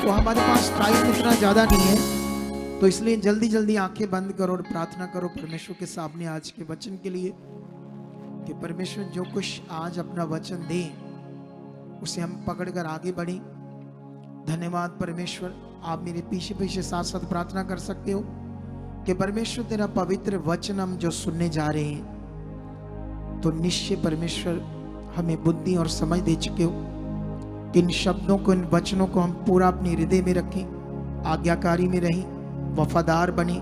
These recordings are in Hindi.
तो हमारे पास टाइम इतना ज़्यादा नहीं है, तो इसलिए जल्दी जल्दी आंखें बंद करो और प्रार्थना करो परमेश्वर के सामने आज के वचन के लिए कि परमेश्वर जो कुछ आज अपना वचन दे उसे हम पकड़कर आगे बढ़ें। धन्यवाद परमेश्वर। आप मेरे पीछे पीछे साथ साथ प्रार्थना कर सकते हो कि परमेश्वर तेरा पवित्र वचन हम जो सुनने जा रहे हैं तो निश्चय परमेश्वर हमें बुद्धि और समझ दे चुके हो कि इन शब्दों को, इन वचनों को हम पूरा अपने हृदय में रखें, आज्ञाकारी में रहें, वफादार बने,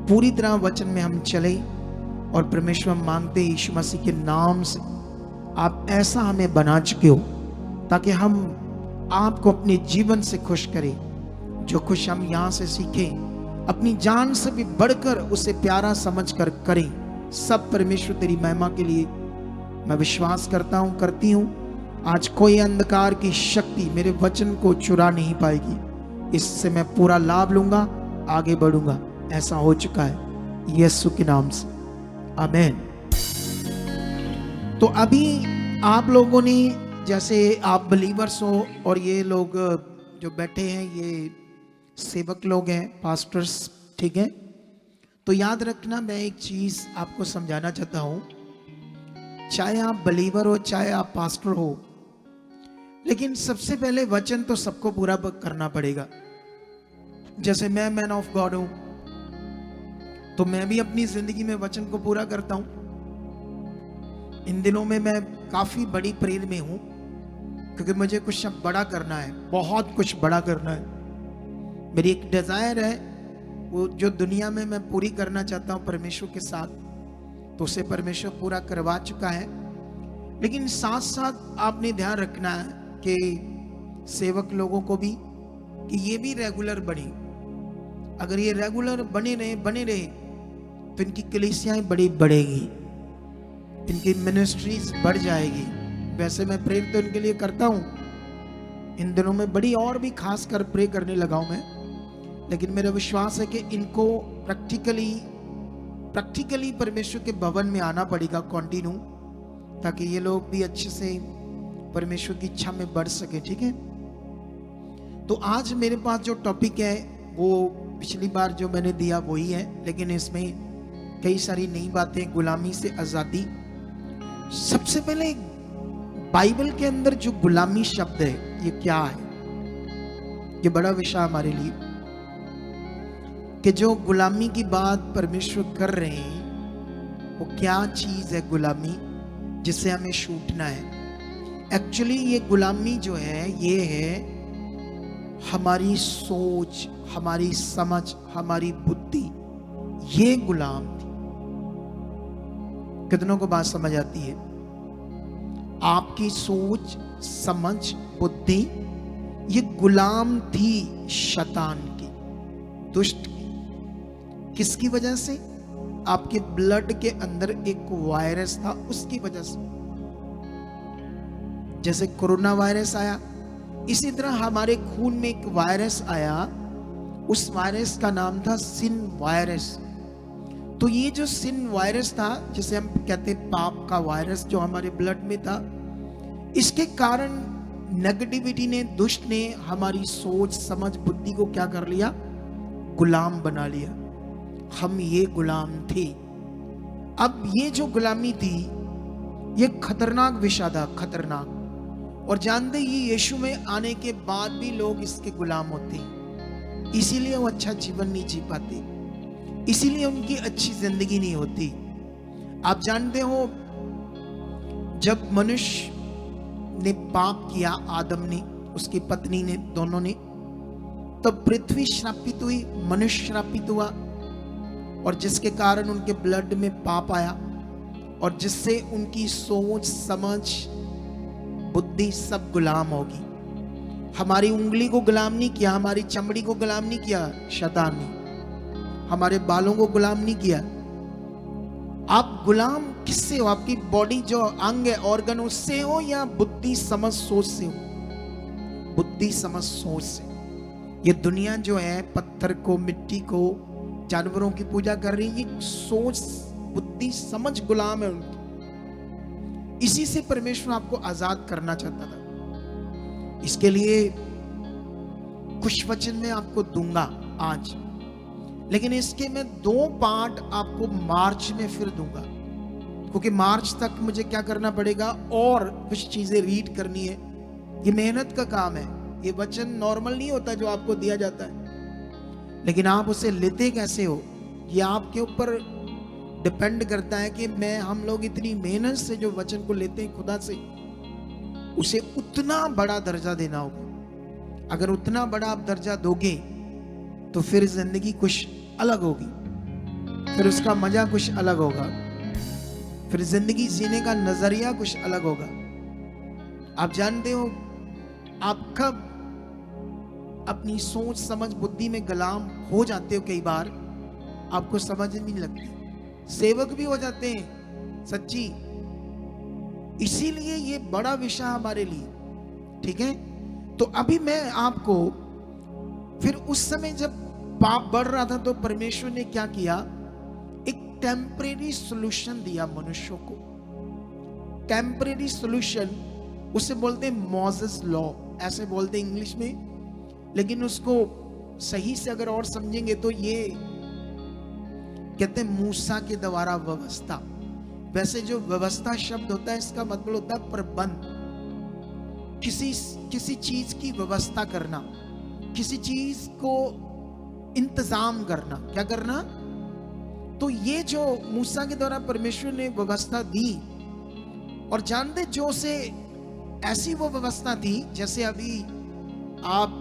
पूरी तरह वचन में हम चले। और परमेश्वर हम मांगते हैं यीशु मसीह के नाम से आप ऐसा हमें बना चुके हो ताकि हम आपको अपने जीवन से खुश करें। जो कुछ हम यहाँ से सीखें अपनी जान से भी बढ़कर उसे प्यारा समझ कर करें। सब परमेश्वर तेरी महिमा के लिए मैं विश्वास करता हूँ, करती हूँ। आज कोई अंधकार की शक्ति मेरे वचन को चुरा नहीं पाएगी। इससे मैं पूरा लाभ लूंगा, आगे बढ़ूंगा। ऐसा हो चुका है यीशु के नाम से, आमीन। तो अभी आप लोगों ने, जैसे आप बिलीवर्स हो और ये लोग जो बैठे हैं ये सेवक लोग हैं, पास्टर्स, ठीक है। तो याद रखना, मैं एक चीज आपको समझाना चाहता हूं। चाहे आप बिलीवर हो, चाहे आप पास्टर हो, लेकिन सबसे पहले वचन तो सबको पूरा करना पड़ेगा। जैसे मैं मैन ऑफ गॉड हूं तो मैं भी अपनी जिंदगी में वचन को पूरा करता हूं। इन दिनों में मैं काफी बड़ी प्रेर में हूं क्योंकि मुझे कुछ अब बड़ा करना है, बहुत कुछ बड़ा करना है। मेरी एक डिजायर है, वो जो दुनिया में मैं पूरी करना चाहता हूं परमेश्वर के साथ, तो उसे परमेश्वर पूरा करवा चुका है। लेकिन साथ साथ आपने ध्यान रखना है कि सेवक लोगों को भी कि ये भी रेगुलर बने। अगर ये रेगुलर बने रहे तो इनकी कलीसियाएं बड़ी बढ़ेगी, इनकी मिनिस्ट्रीज बढ़ जाएगी। वैसे मैं प्रे तो इनके लिए करता हूं, इन दिनों में बड़ी और भी खास कर प्रे करने लगा हूं मैं। लेकिन मेरा विश्वास है कि इनको प्रैक्टिकली परमेश्वर के भवन में आना पड़ेगा कंटिन्यू, ताकि ये लोग भी अच्छे से परमेश्वर की इच्छा में बढ़ सके, ठीक है। तो आज मेरे पास जो टॉपिक है वो पिछली बार जो मैंने दिया वही है, लेकिन इसमें कई सारी नई बातें। गुलामी से आजादी। सबसे पहले बाइबल के अंदर जो गुलामी शब्द है ये क्या है, ये बड़ा विषय हमारे लिए कि जो गुलामी की बात परमेश्वर कर रहे हैं वो क्या चीज है गुलामी जिसे हमें छूटना है। एक्चुअली ये गुलामी जो है ये है हमारी सोच, हमारी समझ, हमारी बुद्धि, ये गुलाम थी। कितनों को बात समझ आती है? आपकी सोच, समझ, बुद्धि ये गुलाम थी शैतान की, दुष्ट की। किसकी वजह से? आपके ब्लड के अंदर एक वायरस था, उसकी वजह से। जैसे कोरोना वायरस आया, इसी तरह हमारे खून में एक वायरस आया, उस वायरस का नाम था सिन वायरस। तो ये जो सिन वायरस था, जिसे हम कहते पाप का वायरस, जो हमारे ब्लड में था, इसके कारण नेगेटिविटी ने, दुष्ट ने हमारी सोच, समझ, बुद्धि को क्या कर लिया? गुलाम बना लिया। हम ये गुलाम थे। अब ये जो गुलामी थी ये खतरनाक विषय था, खतरनाक। और जानते ये यीशु में आने के बाद भी लोग इसके गुलाम होते हैं, इसीलिए वो अच्छा जीवन नहीं जी पाते, इसीलिए उनकी अच्छी जिंदगी नहीं होती। आप जानते हो जब मनुष्य ने पाप किया, आदम ने, उसकी पत्नी ने, दोनों ने, तब पृथ्वी श्रापित हुई, मनुष्य श्रापित हुआ, और जिसके कारण उनके ब्लड में पाप आया और जिससे उनकी सोच, समझ, बुद्धि सब गुलाम होगी। हमारी उंगली को गुलाम नहीं किया, हमारी चमड़ी को गुलाम नहीं किया शैतान ने, हमारे बालों को गुलाम नहीं किया। आप गुलाम किससे हो? आपकी बॉडी जो अंग है, ऑर्गन, उससे हो या बुद्धि, समझ, सोच से हो? बुद्धि, समझ, सोच से। ये दुनिया जो है पत्थर को, मिट्टी को, जानवरों की पूजा कर रही है, ये सोच, बुद्धि, समझ गुलाम है उनकी। इसी से परमेश्वर आपको आजाद करना चाहता था। इसके लिए कुछ वचन मैं आपको दूंगा आज, लेकिन इसके मैं 2 पार्ट आपको मार्च में फिर दूंगा, क्योंकि मार्च तक मुझे क्या करना पड़ेगा, और कुछ चीजें रीड करनी है। ये मेहनत का काम है, ये वचन नॉर्मल नहीं होता जो आपको दिया जाता है, लेकिन आप उसे लेते कैसे हो ये आपके ऊपर डिपेंड करता है कि हम लोग इतनी मेहनत से जो वचन को लेते हैं खुदा से, उसे उतना बड़ा दर्जा देना होगा। अगर उतना बड़ा आप दर्जा दोगे तो फिर जिंदगी कुछ अलग होगी, फिर उसका मजा कुछ अलग होगा, फिर जिंदगी जीने का नजरिया कुछ अलग होगा। आप जानते हो, आप कब अपनी सोच समझ बुद्धि में गुलाम हो जाते हो, कई बार आपको समझ नहीं लगती, सेवक भी हो जाते हैं सच्ची। इसीलिए ये बड़ा विषय हमारे लिए, ठीक है। तो अभी मैं आपको, फिर उस समय जब पाप बढ़ रहा था तो परमेश्वर ने क्या किया, एक टेम्परेरी सॉल्यूशन दिया मनुष्यों को। टेम्परेरी सॉल्यूशन उसे बोलते हैं मोसेस लॉ, ऐसे बोलते हैं इंग्लिश में, लेकिन उसको सही से अगर और समझेंगे तो ये कहते हैं मूसा के द्वारा व्यवस्था। वैसे जो व्यवस्था शब्द होता है इसका मतलब होता है प्रबंध, किसी चीज की व्यवस्था करना, किसी चीज को इंतजाम करना, क्या करना। तो ये जो मूसा के द्वारा परमेश्वर ने व्यवस्था दी, और जानते जो से ऐसी वो व्यवस्था थी, जैसे अभी आप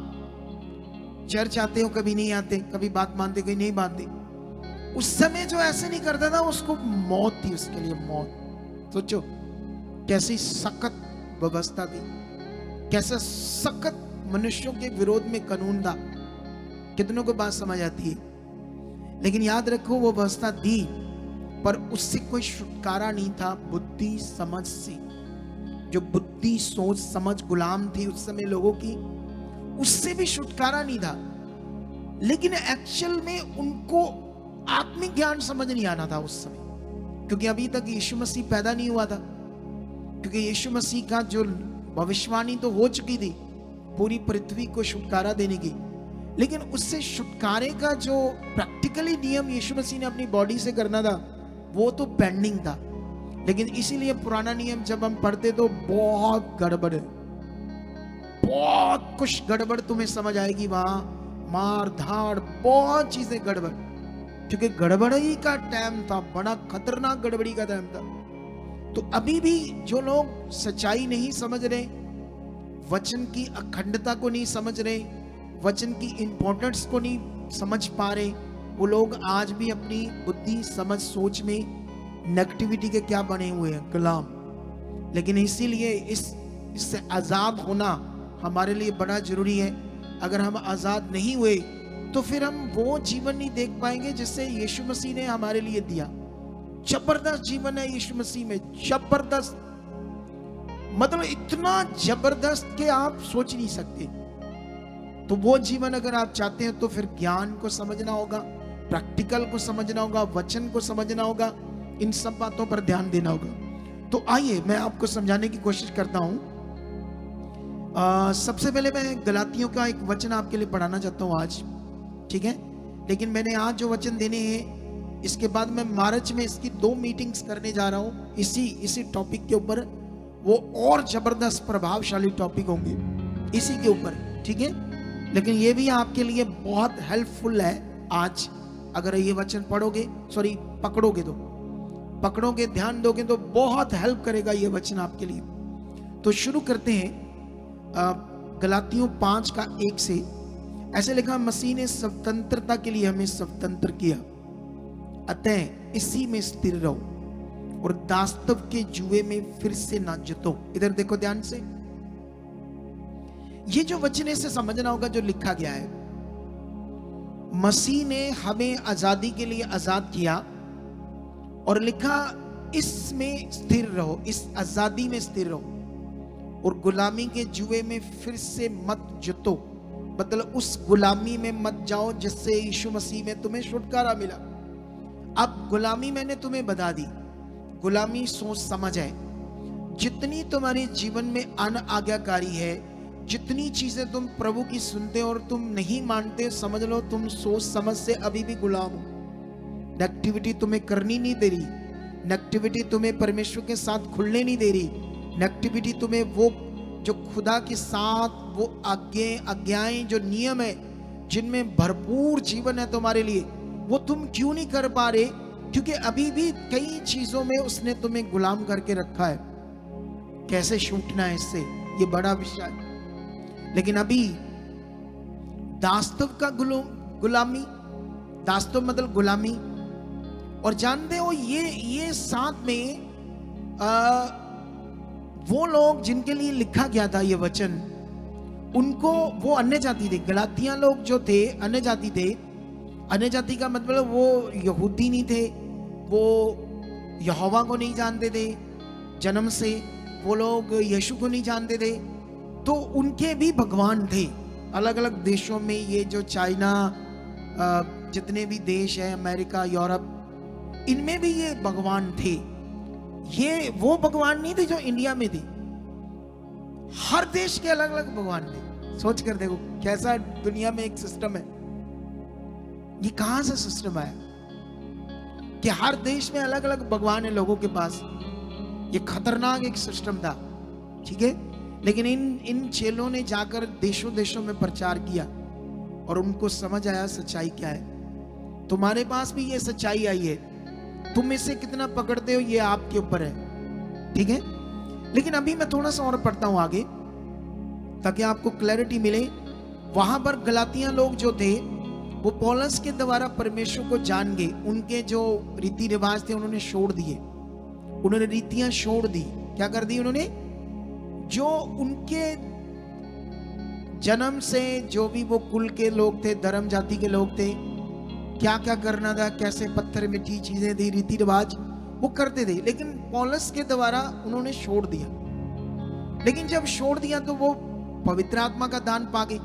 चर्च आते हो, कभी नहीं आते, कभी बात मानते कभी नहीं मानते। उस समय जो ऐसे नहीं करता था उसको मौत थी, उसके लिए मौत। सोचो कैसी सख्त व्यवस्था थी, कैसा सख्त मनुष्यों के विरोध में कानून था। कितनों को बात समझ आती है, लेकिन याद रखो वो व्यवस्था दी, पर उससे कोई छुटकारा नहीं था बुद्धि समझ से। जो बुद्धि सोच समझ गुलाम थी उस समय लोगों की, उससे भी छुटकारा नहीं था। लेकिन एक्चुअल में उनको आत्मिक ज्ञान समझ नहीं आना था उस समय, क्योंकि अभी तक यीशु मसीह पैदा नहीं हुआ था। क्योंकि यीशु मसीह का जो भविष्यवाणी तो हो चुकी थी पूरी पृथ्वी को छुटकारा देने की, लेकिन उससे छुटकारे का जो प्रैक्टिकली नियम यीशु मसीह ने अपनी बॉडी से करना था वो तो पेंडिंग था। लेकिन इसीलिए पुराना नियम जब हम पढ़ते तो बहुत गड़बड़ है, बहुत कुछ गड़बड़ तुम्हें समझ आएगी वहां, मार धाड़ बहुत चीजें गड़बड़, क्योंकि गड़बड़ी का टाइम था, बड़ा खतरनाक गड़बड़ी का टाइम था। तो अभी भी जो लोग सच्चाई नहीं समझ रहे, वचन की अखंडता को नहीं समझ रहे, वचन की इंपॉर्टेंस को नहीं समझ पा रहे, वो लोग आज भी अपनी बुद्धि समझ सोच में नेगेटिविटी के क्या बने हुए हैं, गुलाम। लेकिन इसीलिए इससे आजाद होना हमारे लिए बड़ा जरूरी है। अगर हम आजाद नहीं हुए तो फिर हम वो जीवन नहीं देख पाएंगे जिससे यीशु मसीह ने हमारे लिए दिया। जबरदस्त जीवन है यीशु मसीह में, जबरदस्त, मतलब इतना जबरदस्त कि आप सोच नहीं सकते। तो वो जीवन अगर आप चाहते हैं तो फिर ज्ञान को समझना होगा, प्रैक्टिकल को समझना होगा, वचन को समझना होगा, इन सब बातों पर ध्यान देना होगा। तो आइए मैं आपको समझाने की कोशिश करता हूं। सबसे पहले मैं गलातियों का एक वचन आपके लिए पढ़ाना चाहता हूं आज, ठीक है। लेकिन मैंने आज जो वचन देने हैं, इसके बाद मैं मार्च में इसकी 2 मीटिंग्स करने जा रहा हूं इसी टॉपिक के ऊपर। वो और जबरदस्त प्रभावशाली टॉपिक होंगे इसी के ऊपर, ठीक है। लेकिन ये भी आपके लिए बहुत हेल्पफुल है आज, अगर ये वचन पकड़ोगे, ध्यान दोगे तो बहुत हेल्प करेगा ये वचन आपके लिए। तो शुरू करते हैं। गलातियों 5 का 1 से ऐसे लिखा, मसीह ने स्वतंत्रता के लिए हमें स्वतंत्र किया, अतः इसी में स्थिर रहो और दास्तव के जुए में फिर से ना जीतो। इधर देखो ध्यान से, ये जो वचन है इसे समझना होगा जो लिखा गया है। मसीह ने हमें आजादी के लिए आजाद किया और लिखा इसमें स्थिर रहो, इस आजादी में स्थिर रहो और गुलामी के जुए में फिर से मत जीतो। मतलब उस गुलामी में मत जाओ जिससे यीशु मसीह में तुम्हें छुटकारा मिला। अब गुलामी मैंने तुम्हें बता दी, गुलामी सोच समझ है। जितनी तुम्हारे जीवन में अनाज्ञाकारी है, जितनी चीजें तुम प्रभु की सुनते हो और तुम नहीं मानते, समझ लो तुम सोच समझ से अभी भी गुलाम हो। नेगेटिविटी तुम्हें करनी नहीं दे रही, नेगेटिविटी तुम्हें परमेश्वर के साथ खुलने नहीं दे रही, नेगेटिविटी तुम्हें वो जो खुदा के साथ वो आज्ञाएं जो नियम है जिनमें भरपूर जीवन है तुम्हारे लिए, वो तुम क्यों नहीं कर पा रहे? क्योंकि अभी भी कई चीजों में उसने तुम्हें गुलाम करके रखा है। कैसे छूटना है इससे, ये बड़ा विषय है। लेकिन अभी दास्तव का गुलामी, दास्तव मतलब गुलामी। और जानते हो ये साथ में वो लोग जिनके लिए लिखा गया था ये वचन, उनको वो अन्य जाति थे। गलातिया लोग जो थे अन्य जाति थे। अन्य जाति का मतलब वो यहूदी नहीं थे, वो यहोवा को नहीं जानते थे जन्म से, वो लोग यीशु को नहीं जानते थे। तो उनके भी भगवान थे। अलग अलग देशों में, ये जो चाइना, जितने भी देश है, अमेरिका, यूरोप, इनमें भी ये भगवान थे। ये वो भगवान नहीं थे जो इंडिया में थे। हर देश के अलग अलग भगवान थे। सोच कर देखो कैसा दुनिया में एक सिस्टम है। ये कहां से सिस्टम आया कि हर देश में अलग अलग भगवान है लोगों के पास? ये खतरनाक एक सिस्टम था, ठीक है। लेकिन इन चेलों ने जाकर देशों देशों में प्रचार किया और उनको समझ आया सच्चाई क्या है। तुम्हारे पास भी ये सच्चाई आई है, तुम इसे कितना पकड़ते हो ये आपके ऊपर है, ठीक है। लेकिन अभी मैं थोड़ा सा और पढ़ता हूं आगे ताकि आपको क्लैरिटी मिले। वहां पर गलातिया लोग जो थे वो पौलुस के द्वारा परमेश्वर को जान गए। उनके जो रीति रिवाज थे उन्होंने छोड़ दिए, उन्होंने रीतियां छोड़ दी। क्या कर दी उन्होंने? जो उनके जन्म से जो भी वो कुल के लोग थे, धर्म जाति के लोग थे, क्या क्या करना था, कैसे पत्थर मिट्टी चीजें थी, रीति रिवाज वो करते थे। लेकिन पौलुस के द्वारा उन्होंने छोड़ दिया। लेकिन जब छोड़ दिया तो वो पवित्र आत्मा का दान पा गए।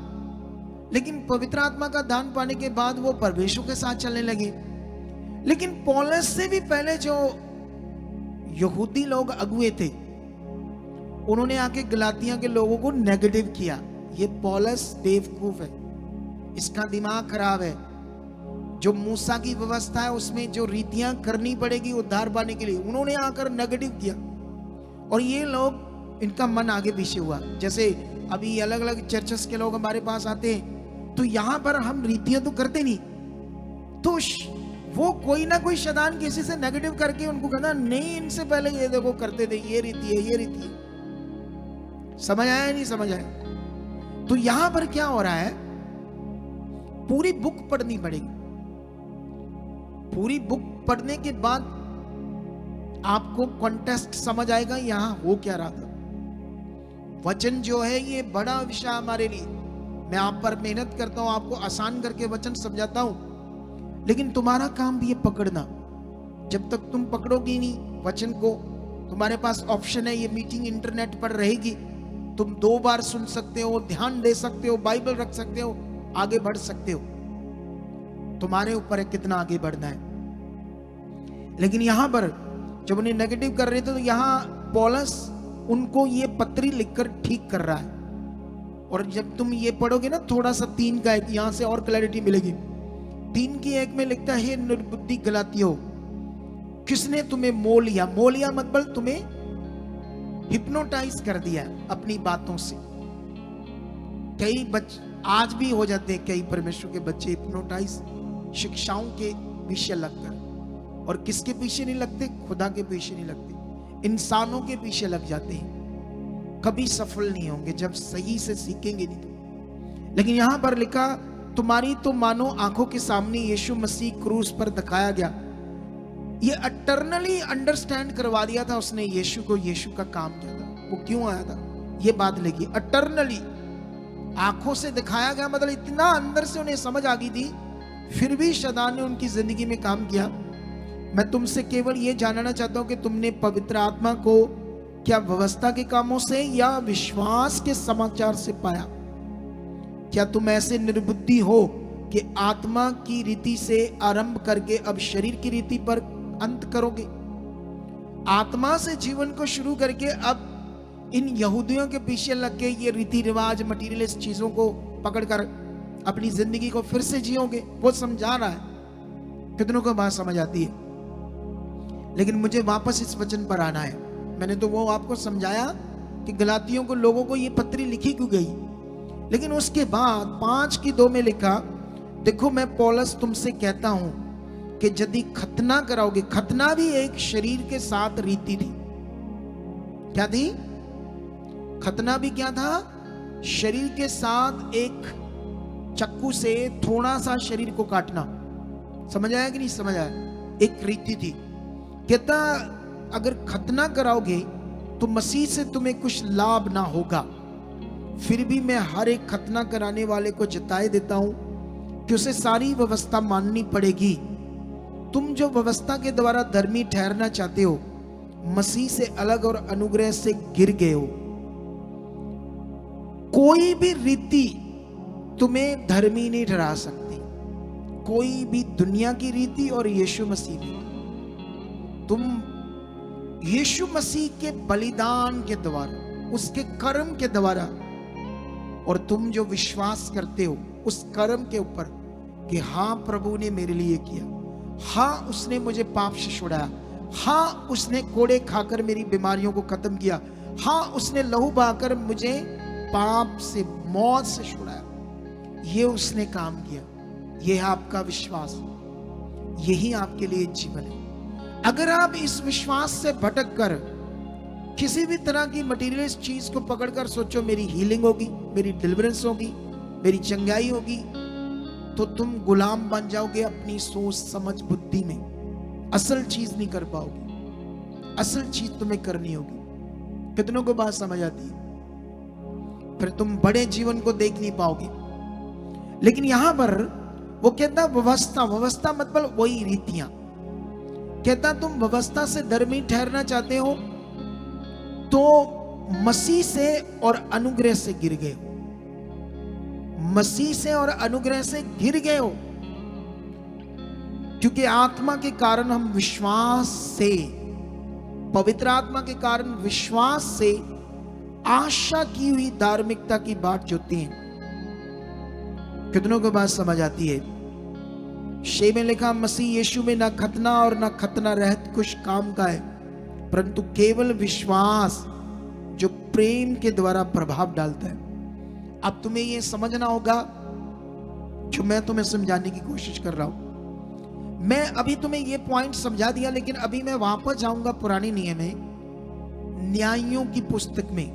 लेकिन पवित्र आत्मा का दान पाने के बाद वो परमेश्वर के साथ चलने लगे। लेकिन पौलुस से भी पहले जो यहूदी लोग अगुए थे, उन्होंने आके गलातिया के लोगों को नेगेटिव किया। ये पौलुस बेवकूफ है, इसका दिमाग खराब है। जो मूसा की व्यवस्था है उसमें जो रीतियां करनी पड़ेगी उद्धार पाने के लिए, उन्होंने आकर नेगेटिव किया। और ये लोग, इनका मन आगे पीछे हुआ। जैसे अभी अलग अलग चर्चेस के लोग हमारे पास आते हैं तो यहां पर हम रीतियां तो करते नहीं, तो वो कोई ना कोई शैतान किसी से नेगेटिव करके उनको कहना नहीं, इनसे पहले ये देखो करते थे, ये रीति है, ये रीति है। समझ आया नहीं समझ आया? तो यहां पर क्या हो रहा है, पूरी बुक पढ़नी पड़ेगी। पूरी बुक पढ़ने के बाद आपको कॉन्टेक्स्ट समझ आएगा यहां हो क्या रहा था। वचन जो है ये बड़ा विषय हमारे लिए। मैं आप पर मेहनत करता हूं, आपको आसान करके वचन समझाता हूं, लेकिन तुम्हारा काम भी ये पकड़ना। जब तक तुम पकड़ोगे नहीं वचन को, तुम्हारे पास ऑप्शन है, ये मीटिंग इंटरनेट पर रहेगी, तुम 2 बार सुन सकते हो, ध्यान दे सकते हो, बाइबल रख सकते हो, आगे बढ़ सकते हो। तुम्हारे ऊपर है कितना आगे बढ़ना है। लेकिन यहां पर जब उन्हें नेगेटिव कर रहे थे तो यहां पौलुस उनको ये पत्री लिखकर ठीक कर रहा है। और जब तुम ये पढ़ोगे ना थोड़ा सा 3 का 1, यहां से और क्लैरिटी मिलेगी। 3 की 1 में लिखता है, निर्बुद्धि गलातियों, किसने तुम्हें मोह लिया? मोह लिया मतलब तुम्हें हिप्नोटाइज कर दिया अपनी बातों से। कई आज भी हो जाते हैं कई परमेश्वर के बच्चे हिप्नोटाइज शिक्षाओं के पीछे लगकर। और किसके पीछे नहीं लगते? खुदा के पीछे नहीं लगते, इंसानों के पीछे लग जाते हैं। कभी सफल नहीं होंगे जब सही से सीखेंगे नहीं तो। लेकिन यहां पर लिखा, तुम्हारी तो मानो आंखों के सामने यीशु मसीह क्रूस पर दिखाया गया। ये अटर्नली अंडरस्टैंड करवा दिया था उसने यीशु को, यीशु का काम क्या था, वो क्यों आया था, ये बात लिखी। अटर्नली आंखों से दिखाया गया मतलब इतना अंदर से उन्हें समझ आ गई थी, फिर भी शैतान ने उनकी जिंदगी में काम किया। मैं तुमसे केवल ये जानना चाहता हूं कि तुमने पवित्र आत्मा को क्या व्यवस्था के कामों से या विश्वास के समाचार से पाया? क्या तुम ऐसे निर्बुद्धि हो कि आत्मा की रीति से आरंभ करके अब शरीर की रीति पर अंत करोगे? आत्मा से जीवन को शुरू करके अब इन यहूदियों के पीछे लग के ये रीति रिवाज मटीरियलिस्ट चीजों को पकड़कर अपनी जिंदगी को फिर से जियोगे, वो समझा रहा है। कितनों को बात समझ आती है? लेकिन मुझे वापस इस वचन पर आना है। मैंने तो वो आपको समझाया कि गलातियों को लोगों को ये पत्री लिखी क्यों गई, लेकिन उसके बाद 5:2 में लिखा, देखो मैं पौलुस तुमसे कहता हूं कि यदि खतना कराओगे, खतना भी एक शरीर के साथ रीति थी। क्या थी? खतना भी क्या था? शरीर के साथ एक चाकू से थोड़ा सा शरीर को काटना। समझ आया कि नहीं समझ आया? एक रीति थी। कहता अगर खतना कराओगे तो मसीह से तुम्हें कुछ लाभ ना होगा। फिर भी मैं हर एक खतना कराने वाले को जताए देता हूं कि उसे सारी व्यवस्था माननी पड़ेगी। तुम जो व्यवस्था के द्वारा धर्मी ठहरना चाहते हो, मसीह से अलग और अनुग्रह से गिर गए हो। कोई भी रीति तुम्हें धर्मी नहीं ठहरा सकती, कोई भी दुनिया की रीति और यीशु मसीह की। तुम यीशु मसीह के बलिदान के द्वारा, उसके कर्म के द्वारा, और तुम जो विश्वास करते हो उस कर्म के ऊपर कि हाँ प्रभु ने मेरे लिए किया, हाँ उसने मुझे पाप से छुड़ाया, हाँ उसने कोड़े खाकर मेरी बीमारियों को खत्म किया, हाँ उसने लहू बहाकर मुझे पाप से, मौत से छुड़ाया, ये उसने काम किया। ये है आपका विश्वास, यही आपके लिए जीवन है। अगर आप इस विश्वास से भटक कर किसी भी तरह की मटीरियलिस्ट चीज को पकड़कर सोचो मेरी हीलिंग होगी, मेरी डिलीवरेंस होगी, मेरी चंगाई होगी, तो तुम गुलाम बन जाओगे अपनी सोच समझ बुद्धि में। असल चीज नहीं कर पाओगे, असल चीज तुम्हें करनी होगी। कितनों को बात समझ आती है? फिर तुम बड़े जीवन को देख नहीं पाओगे। लेकिन यहां पर वो कहता व्यवस्था, व्यवस्था मतलब वही रीतियां। कहता तुम व्यवस्था से धर्मी ठहरना चाहते हो तो मसीह से और अनुग्रह से गिर गए हो। मसीह से और अनुग्रह से गिर गए हो, क्योंकि आत्मा के कारण हम विश्वास से, पवित्र आत्मा के कारण विश्वास से आशा की हुई धार्मिकता की बात जोती है। कितनों को बात समझ आती है? शे में लिखा, मसीह यीशु में ना खतना और ना खतना रहत कुछ काम का है, परंतु केवल विश्वास जो प्रेम के द्वारा प्रभाव डालता है। अब तुम्हें यह समझना होगा जो मैं तुम्हें समझाने की कोशिश कर रहा हूं। मैं अभी तुम्हें यह पॉइंट समझा दिया, लेकिन अभी मैं वापस जाऊंगा पुराने नियम में, न्यायों की पुस्तक में।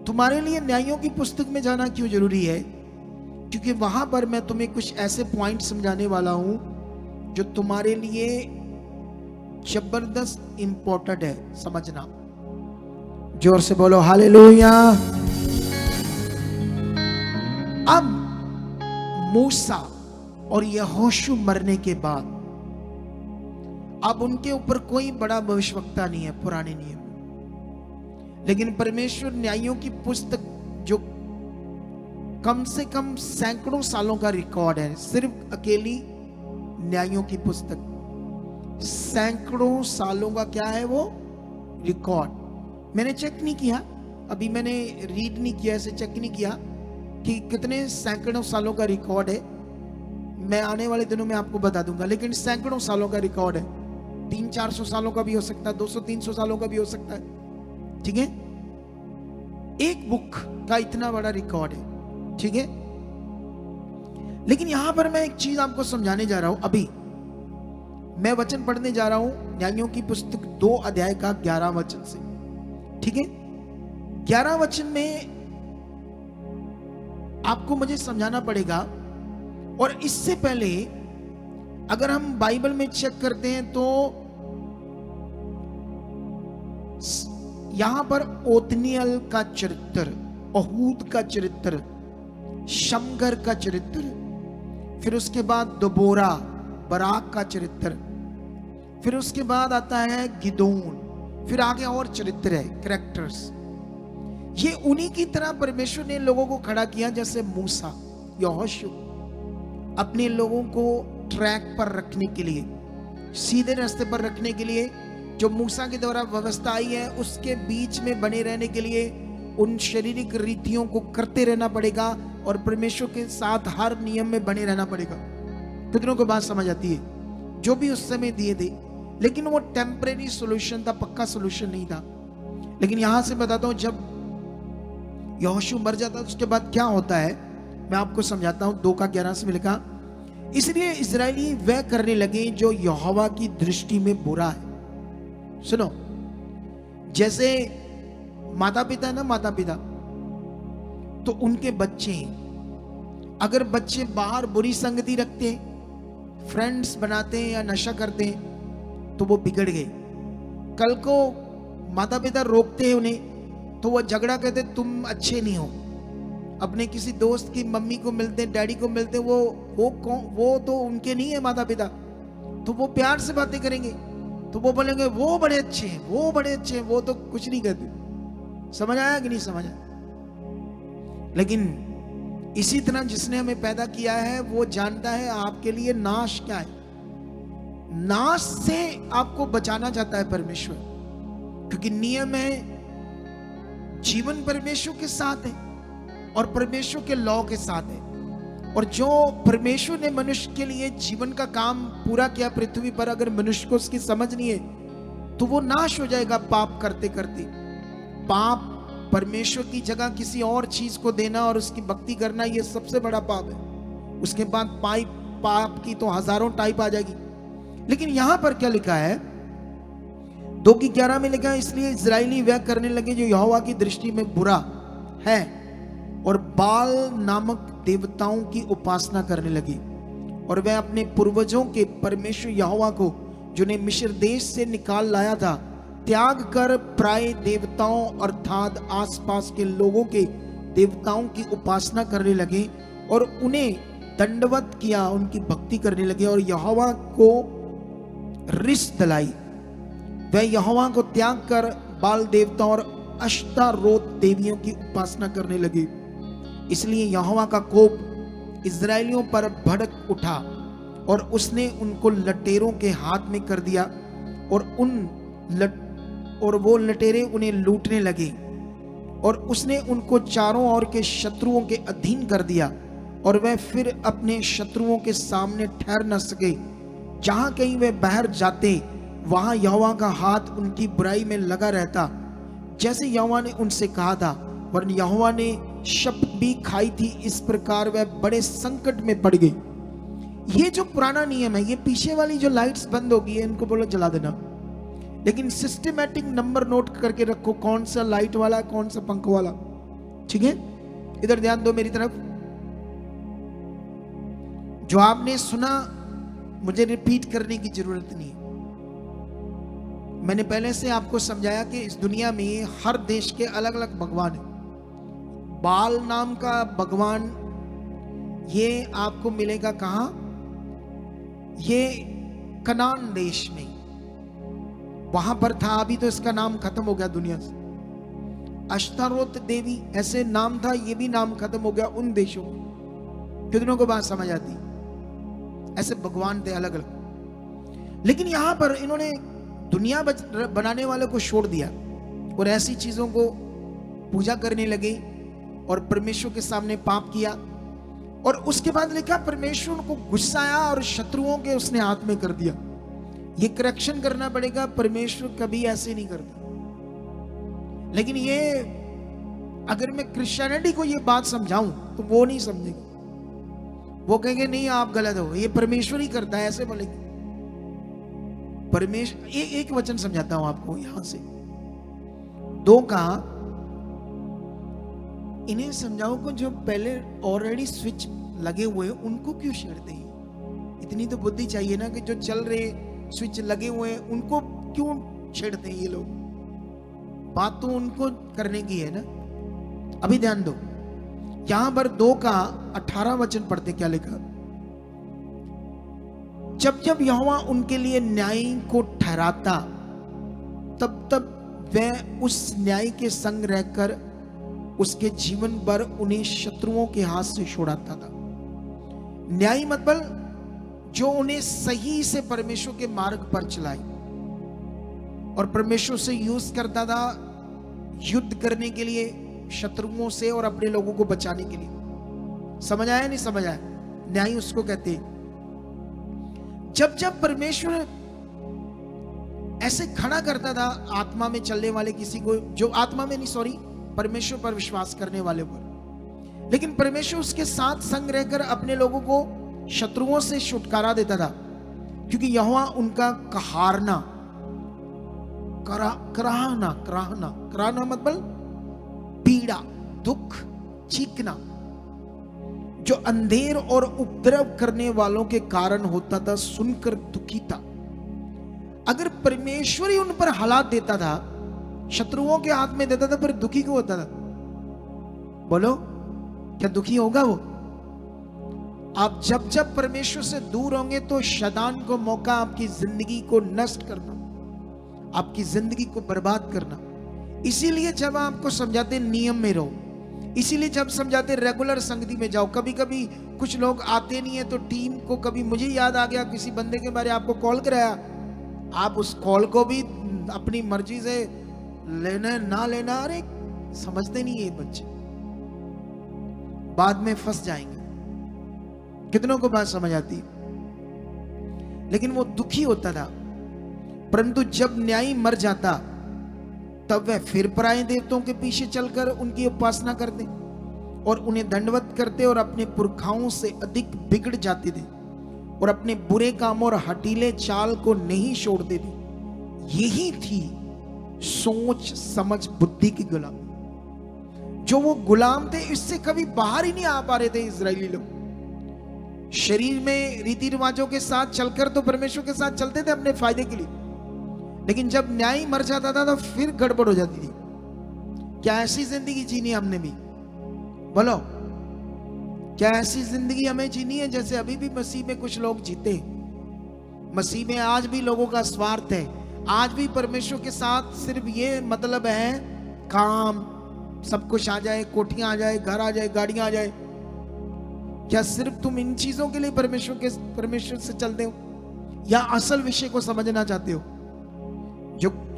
तुम्हारे लिए न्यायों की पुस्तक में जाना क्यों जरूरी है? क्योंकि वहां पर मैं तुम्हें कुछ ऐसे पॉइंट समझाने वाला हूं जो तुम्हारे लिए जबरदस्त इंपॉर्टेंट है, समझना। जोर से बोलो हालेलुया। अब मूसा और यहोशू मरने के बाद अब उनके ऊपर कोई बड़ा भविष्यवक्ता नहीं है पुराने नियम में, लेकिन परमेश्वर न्यायों की पुस्तक जो कम से कम सैकड़ों सालों का रिकॉर्ड है, सिर्फ अकेली न्यायों की पुस्तक सैकड़ों सालों का क्या है वो रिकॉर्ड। मैंने चेक नहीं किया, अभी मैंने रीड नहीं किया, ऐसे चेक नहीं किया कि कितने सैकड़ों सालों का रिकॉर्ड है। मैं आने वाले दिनों में आपको बता दूंगा, लेकिन सैकड़ों सालों का रिकॉर्ड है। 300-400 सालों का भी हो सकता है, 200-300 सालों का भी हो सकता है, ठीक है। एक बुक का इतना बड़ा रिकॉर्ड है, ठीक है। लेकिन यहां पर मैं एक चीज आपको समझाने जा रहा हूं। अभी मैं वचन पढ़ने जा रहा हूं न्यायों की पुस्तक 2 अध्याय का 11 वचन से, ठीक है। 11 वचन में आपको मुझे समझाना पड़ेगा, और इससे पहले अगर हम बाइबल में चेक करते हैं तो यहां पर ओतनियल का चरित्र, अहूद का चरित्र, शमगर का चरित्र, फिर उसके बाद दबोरा बराक का चरित्र, फिर उसके बाद आता है गिदोन, फिर आगे और चरित्र है, कैरेक्टर्स। ये उन्हीं की तरह परमेश्वर ने लोगों को खड़ा किया जैसे मूसा, यहोशू, अपने लोगों को ट्रैक पर रखने के लिए, सीधे रास्ते पर रखने के लिए जो मूसा के द्वारा व्यवस्था आई है उसके बीच में बने रहने के लिए उन शारीरिक रीतियों को करते रहना पड़ेगा और परमेश्वर के साथ हर नियम में बने रहना पड़ेगा। कितनों को बात समझ आती है? जो भी उस समय दिए थे, लेकिन वो टेम्परेरी सॉल्यूशन था, पक्का सॉल्यूशन नहीं था। लेकिन यहां से बताता हूं, जब यहोशू मर जाता है उसके बाद क्या होता है मैं आपको समझाता हूं। 2:11 से लिखा, इसलिए इजरायली वह करने लगे जो यहोवा की दृष्टि में बुरा है। सुनो, जैसे माता पिता ना, माता पिता तो उनके बच्चे, अगर बच्चे बाहर बुरी संगति रखते, फ्रेंड्स बनाते हैं या नशा करते हैं तो वो बिगड़ गए। कल को माता पिता रोकते हैं उन्हें तो वो झगड़ा कहते तुम अच्छे नहीं हो। अपने किसी दोस्त की मम्मी को मिलते, डैडी को मिलते, वो तो उनके नहीं है माता पिता, तो वो प्यार से बातें करेंगे तो वो बोलेंगे वो बड़े अच्छे हैं, वो बड़े अच्छे हैं, वो तो कुछ नहीं कहते। समझ आया कि नहीं समझ आया? लेकिन इसी तरह जिसने हमें पैदा किया है वो जानता है आपके लिए नाश क्या है। नाश से आपको बचाना चाहता है परमेश्वर, क्योंकि नियम है, जीवन परमेश्वर के साथ है और परमेश्वर के लॉ के साथ है। और जो परमेश्वर ने मनुष्य के लिए जीवन का काम पूरा किया पृथ्वी पर, अगर मनुष्य को उसकी समझ नहीं है तो वो नाश हो जाएगा पाप करते करते। पाप परमेश्वर की जगह किसी और चीज को देना और उसकी भक्ति करना, ये सबसे बड़ा पाप है। उसके बाद पाप की तो हजारों टाइप आ जाएगी। लेकिन यहां पर क्या लिखा है? 2:11 में लिखा है, इसलिए इजरायली वह करने लगे जो यहोवा की दृष्टि में बुरा है और बाल नामक देवताओं की उपासना करने लगे। और वह अपने पूर्वजों के परमेश्वर यहोवा को, जो ने मिस्र देश से निकाल लाया था, त्याग कर प्राय देवताओं अर्थात आसपास के लोगों के देवताओं की उपासना करने लगे और उन्हें दंडवत किया, उनकी भक्ति करने लगे और यहोवा को रिस दिलाई। वह यहोवा को त्याग कर बाल देवताओं और अश्तारोत देवियों की उपासना करने लगे। इसलिए यहोवा का कोप इजरायलियों पर भड़क उठा और उसने उनको लटेरों के हाथ में कर दिया और वो लटेरे उन्हें लूटने लगे। और उसने उनको चारों ओर के शत्रुओं के अधीन कर दिया और वह फिर अपने शत्रुओं के सामने ठहर न सके। जहां कहीं वे बाहर जाते वहां यहोवा का हाथ उनकी बुराई में लगा रहता, जैसे यहोवा ने उनसे कहा था, वरन यहोवा ने शपथ भी खाई थी। इस प्रकार वह बड़े संकट में पड़ गई। ये जो पुराना नियम है, ये पीछे वाली जो लाइट्स बंद हो गई है इनको बोलो जला देना, लेकिन सिस्टमैटिक नंबर नोट करके रखो, कौन सा लाइट वाला, कौन सा पंख वाला। ठीक है, इधर ध्यान दो मेरी तरफ। जो आपने सुना मुझे रिपीट करने की जरूरत नहीं। मैंने पहले से आपको समझाया कि इस दुनिया में हर देश के अलग अलग भगवान हैं। बाल नाम का भगवान ये आपको मिलेगा कहां? ये कनान देश में, वहां पर था, अभी तो इसका नाम खत्म हो गया दुनिया से। अश्तारोत देवी ऐसे नाम था, ये भी नाम खत्म हो गया उन देशों में। कितनों को बात समझ आती? ऐसे भगवान थे अलग अलग। लेकिन यहां पर इन्होंने दुनिया बनाने वाले को छोड़ दिया और ऐसी चीजों को पूजा करने लगे और परमेश्वर के सामने पाप किया। और उसके बाद लिखा परमेश्वर उनको गुस्सा आया और शत्रुओं के उसने हाथ में कर दिया। ये करेक्शन करना पड़ेगा, परमेश्वर कभी ऐसे नहीं करता। लेकिन ये अगर मैं क्रिश्चियनिटी को ये बात समझाऊं तो वो नहीं समझेगी, वो कहेंगे नहीं आप गलत हो, ये परमेश्वर ही करता है, ऐसे बोलेंगे। परमेश्वर एक वचन समझाता हूं आपको यहां से 2 का, इन्हें समझाओ को जो पहले ऑलरेडी स्विच लगे हुए हैं उनको क्यों छेड़ते हैं? इतनी तो बुद्धि चाहिए ना कि जो चल रहे स्विच लगे हुए हैं उनको क्यों छेड़ते हैं ये लोग? बात तो उनको करने की है ना। अभी ध्यान दो, यहां पर 2 का 18 वचन पढ़ते, क्या लिखा? जब जब यहोवा उनके लिए न्याय को ठहराता तब तब वह उस न्याय के संग रहकर उसके जीवन भर उन्हें शत्रुओं के हाथ से छुड़ाता था। न्याय मतलब जो उन्हें सही से परमेश्वर के मार्ग पर चलाए। और परमेश्वर से यूज करता था युद्ध करने के लिए, शत्रुओं से और अपने लोगों को बचाने के लिए। समझ आया नहीं समझ आया? न्याय उसको कहते हैं। जब जब परमेश्वर ऐसे खड़ा करता था आत्मा में चलने वाले किसी को, जो आत्मा में नहीं, सॉरी, परमेश्वर पर विश्वास करने वाले पर, लेकिन परमेश्वर उसके साथ संग रहकर अपने लोगों को शत्रुओं से छुटकारा देता था, क्योंकि यहोवा उनका कहारना, कराहना मतलब पीड़ा, दुख, चीखना, जो अंधेर और उपद्रव करने वालों के कारण होता था, सुनकर दुखी था। अगर परमेश्वर ही उन पर हालात देता था, शत्रुओं के हाथ में देता था, पर दुखी क्यों होता था? बोलो, क्या दुखी होगा वो? आप जब जब परमेश्वर से दूर होंगे तो शैतान को मौका आपकी जिंदगी को नष्ट करना, आपकी जिंदगी को बर्बाद करना। इसीलिए जब आपको समझाते नियम में रहो, इसीलिए जब समझाते रेगुलर संगति में जाओ। कभी कभी कुछ लोग आते नहीं है तो टीम को, कभी मुझे याद आ गया किसी बंदे के बारे आपको कॉल कराया, आप उस कॉल को भी अपनी मर्जी से लेना ना लेना, अरे समझते नहीं है बच्चे, बाद में फंस जाएंगे। कितनों को बात समझ आती है? लेकिन वो दुखी होता था, परंतु जब न्यायी मर जाता तब वह फिर पराये देवताओं के पीछे चलकर उनकी उपासना करते और उन्हें दंडवत करते और अपने पुरखाओं से अधिक बिगड़ जाते थे और अपने बुरे कामों और हठीले चाल को नहीं छोड़ते थे। यही थी सोच समझ बुद्धि की गुलामी। जो वो गुलाम थे, इससे कभी बाहर ही नहीं आ पा रहे थे इजरायली लोग। शरीर में रीति रिवाजों के साथ चलकर तो परमेश्वर के साथ चलते थे अपने फायदे के लिए, लेकिन जब न्याय मर जाता था तो फिर गड़बड़ हो जाती थी। क्या ऐसी जिंदगी जीनी हमने भी? बोलो, क्या ऐसी जिंदगी हमें जीनी है जैसे अभी भी मसीह में कुछ लोग जीते? मसीह में आज भी लोगों का स्वार्थ है, आज भी परमेश्वर के साथ सिर्फ ये मतलब है काम, सब कुछ आ जाए, कोठियां आ जाए, घर आ जाए, गाड़ियां आ जाए। क्या सिर्फ तुम इन चीजों के लिए परमेश्वर से चलते हो, या असल विषय को समझना चाहते हो?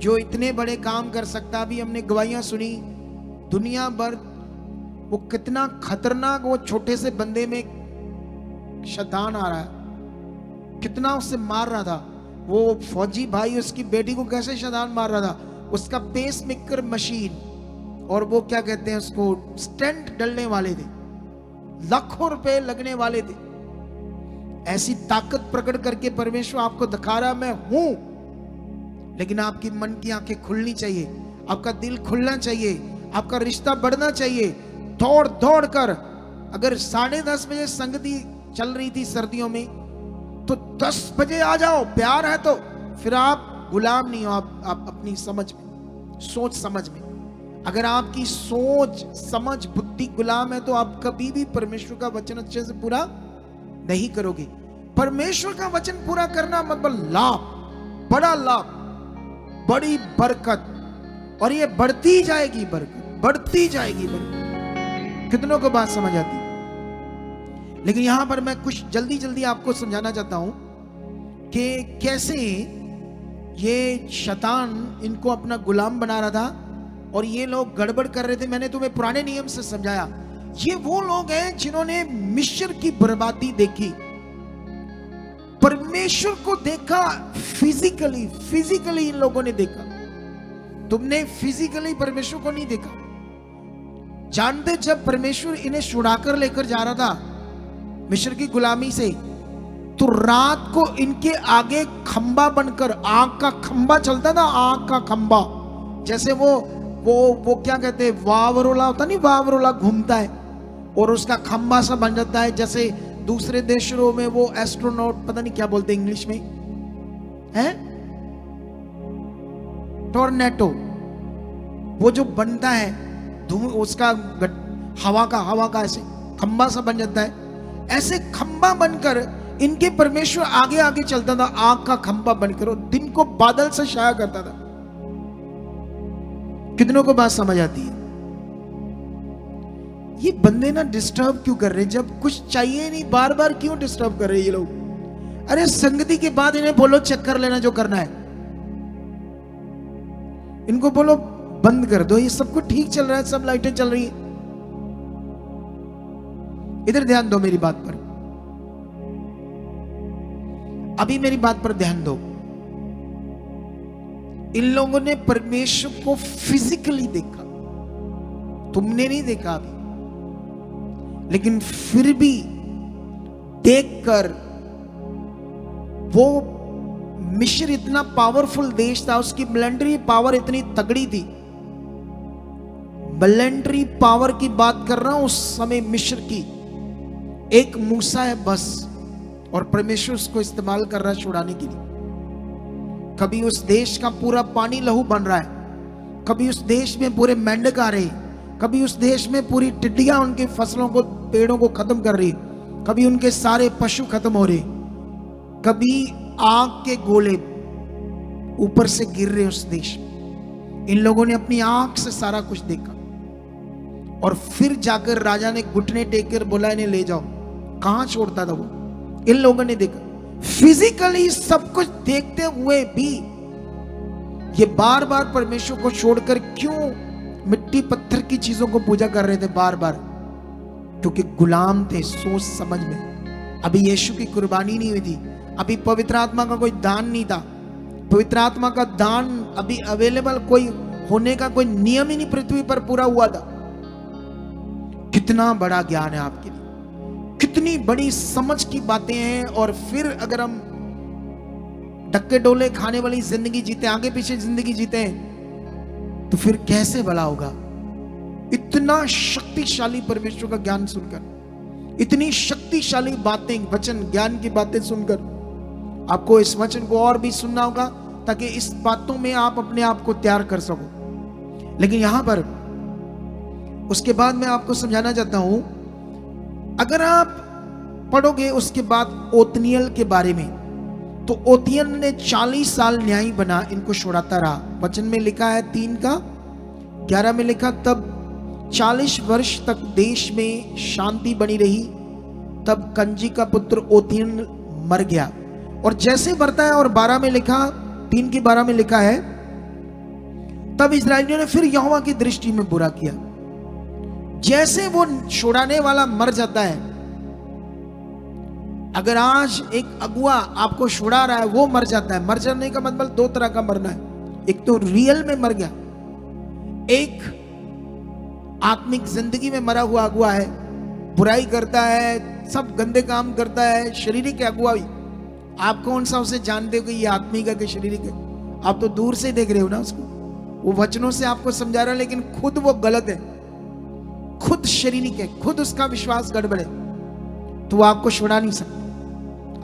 जो इतने बड़े काम कर सकता, अभी हमने गवाहियां सुनी दुनिया भर, वो कितना खतरनाक, वो छोटे से बंदे में शैतान आ रहा है, कितना उससे मार रहा था। वो फौजी भाई उसकी बेटी को कैसे शैतान मार रहा था, उसका पेस मेकर मशीन और वो क्या कहते हैं उसको, स्टेंट डलने वाले थे, लाखों रुपए लगने वाले थे। ऐसी ताकत प्रकट करके परमेश्वर आपको दिखा रहा मैं हूं, लेकिन आपकी मन की आंखें खुलनी चाहिए, आपका दिल खुलना चाहिए, आपका रिश्ता बढ़ना चाहिए। दौड़ दौड़ कर, अगर 10:30 बजे संगति चल रही थी सर्दियों में, तो 10 बजे आ जाओ, प्यार है तो। फिर आप गुलाम नहीं हो, आप अपनी समझ में, सोच समझ में। अगर आपकी सोच समझ बुद्धि गुलाम है तो आप कभी भी परमेश्वर का वचन अच्छे से पूरा नहीं करोगे। परमेश्वर का वचन पूरा करना मतलब लाभ, बड़ा लाभ, बड़ी बरकत, और ये बढ़ती जाएगी बरकत, बढ़ती जाएगी बरकत। कितनों को बात समझ आती? लेकिन यहां पर मैं कुछ जल्दी जल्दी आपको समझाना चाहता हूं कि कैसे ये शैतान इनको अपना गुलाम बना रहा था और ये लोग गड़बड़ कर रहे थे। मैंने तुम्हें पुराने नियम से समझाया, ये वो लोग हैं जिन्होंने मिस्र की बर्बादी देखी, परमेश्वर को देखा फिजिकली इन लोगों ने देखा। तुमने फिजिकली परमेश्वर को नहीं देखा। जानते, जब परमेश्वर इन्हें छुड़ाकर लेकर जा रहा था मिस्र की गुलामी से, तो रात को इनके आगे खंबा बनकर, आग का खंबा चलता था, आग का खंबा, जैसे वो क्या कहते हैं, वावरोला होता नहीं, वावरोला घूमता है और उसका खंबा सा बन जाता है। जैसे दूसरे देशों में वो एस्ट्रोनॉट, पता नहीं क्या बोलते इंग्लिश में है, टॉर्नेडो, वो जो बनता है उसका हवा का ऐसे खंबा सा बन जाता है। ऐसे खंबा बनकर इनके परमेश्वर आगे आगे चलता था, आग का खंबा बनकर, और दिन को बादल से छाया करता था। कितनों को बात समझ आती है? ये बंदे ना डिस्टर्ब क्यों कर रहे हैं? जब कुछ चाहिए नहीं, बार बार क्यों डिस्टर्ब कर रहे हैं ये लोग? अरे संगति के बाद इन्हें बोलो चक्कर लेना जो करना है। इनको बोलो बंद कर दो, ये सब कुछ ठीक चल रहा है, सब लाइटें चल रही है। इधर ध्यान दो मेरी बात पर, अभी मेरी बात पर ध्यान दो। इन लोगों ने परमेश्वर को फिजिकली देखा, तुमने नहीं देखा अभी, लेकिन फिर भी देखकर वो मिस्र इतना पावरफुल देश था, उसकी मिलिट्री पावर इतनी तगड़ी थी। मिलिट्री पावर की बात कर रहा हूं उस समय मिस्र की। एक मूसा है बस, और परमेश्वर उसको इस्तेमाल कर रहा है छुड़ाने के लिए। कभी उस देश का पूरा पानी लहू बन रहा है, कभी उस देश में पूरे मेंढक आ रहे, कभी उस देश में पूरी टिड्डियां उनके फसलों को, पेड़ों को खत्म कर रही, कभी उनके सारे पशु खत्म हो रहे, कभी आग के गोले ऊपर से गिर रहे उस देश में। इन लोगों ने अपनी आंख से सारा कुछ देखा, और फिर जाकर राजा ने घुटने टेक कर बोला इन्हें ले जाओ। कहां छोड़ता था वो? इन लोगों ने देखा। फिजिकली सब कुछ देखते हुए भी ये बार बार परमेश्वर को छोड़कर क्यों मिट्टी पत्थर की चीजों को पूजा कर रहे थे बार बार? क्योंकि गुलाम थे सोच समझ में। अभी यीशु की कुर्बानी नहीं हुई थी, अभी पवित्र आत्मा का कोई दान नहीं था। पवित्र आत्मा का दान अभी अवेलेबल कोई होने का कोई नियम ही नहीं पृथ्वी पर पूरा हुआ था। कितना बड़ा ज्ञान है आपके लिए, कितनी बड़ी समझ की बातें हैं। और फिर अगर हम डक्के डोले खाने वाली जिंदगी जीते, आगे पीछे जिंदगी जीते हैं, तो फिर कैसे भला होगा? इतना शक्तिशाली परमेश्वर का ज्ञान सुनकर, इतनी शक्तिशाली बातें, वचन ज्ञान की बातें सुनकर आपको इस वचन को और भी सुनना होगा, ताकि इस बातों में आप अपने आप को तैयार कर सको। लेकिन यहां पर उसके बाद मैं आपको समझाना चाहता हूं, अगर आप पढ़ोगे उसके बाद ओतनियल के बारे में, तो ओतनियल ने 40 साल न्यायी बना, इनको छुड़ाता रहा। वचन में लिखा है 3:11 में लिखा, तब 40 वर्ष तक देश में शांति बनी रही। तब कंजी का पुत्र ओतनियल मर गया। और जैसे बढ़ता है, और 12 में लिखा, 3:12 में लिखा है, तब इस्राएलियों ने फिर यहोवा की दृष्टि में बुरा किया। जैसे वो छुड़ाने वाला मर जाता है, अगर आज एक अगुआ आपको छुड़ा रहा है, वो मर जाता है। मर जाने का मतलब 2 तरह का मरना है, एक तो रियल में मर गया, एक आत्मिक जिंदगी में मरा हुआ अगुआ है, बुराई करता है, सब गंदे काम करता है, शारीरिक अगुआ भी। आप कौन सा उसे जानते हो कि ये आत्मिक है कि शारीरिक है? आप तो दूर से देख रहे हो ना उसको, वो वचनों से आपको समझा रहा है, लेकिन खुद वो गलत है, खुद शारीरिक है, खुद उसका विश्वास गड़बड़ है, तो वो आपको छुड़ा नहीं सकता,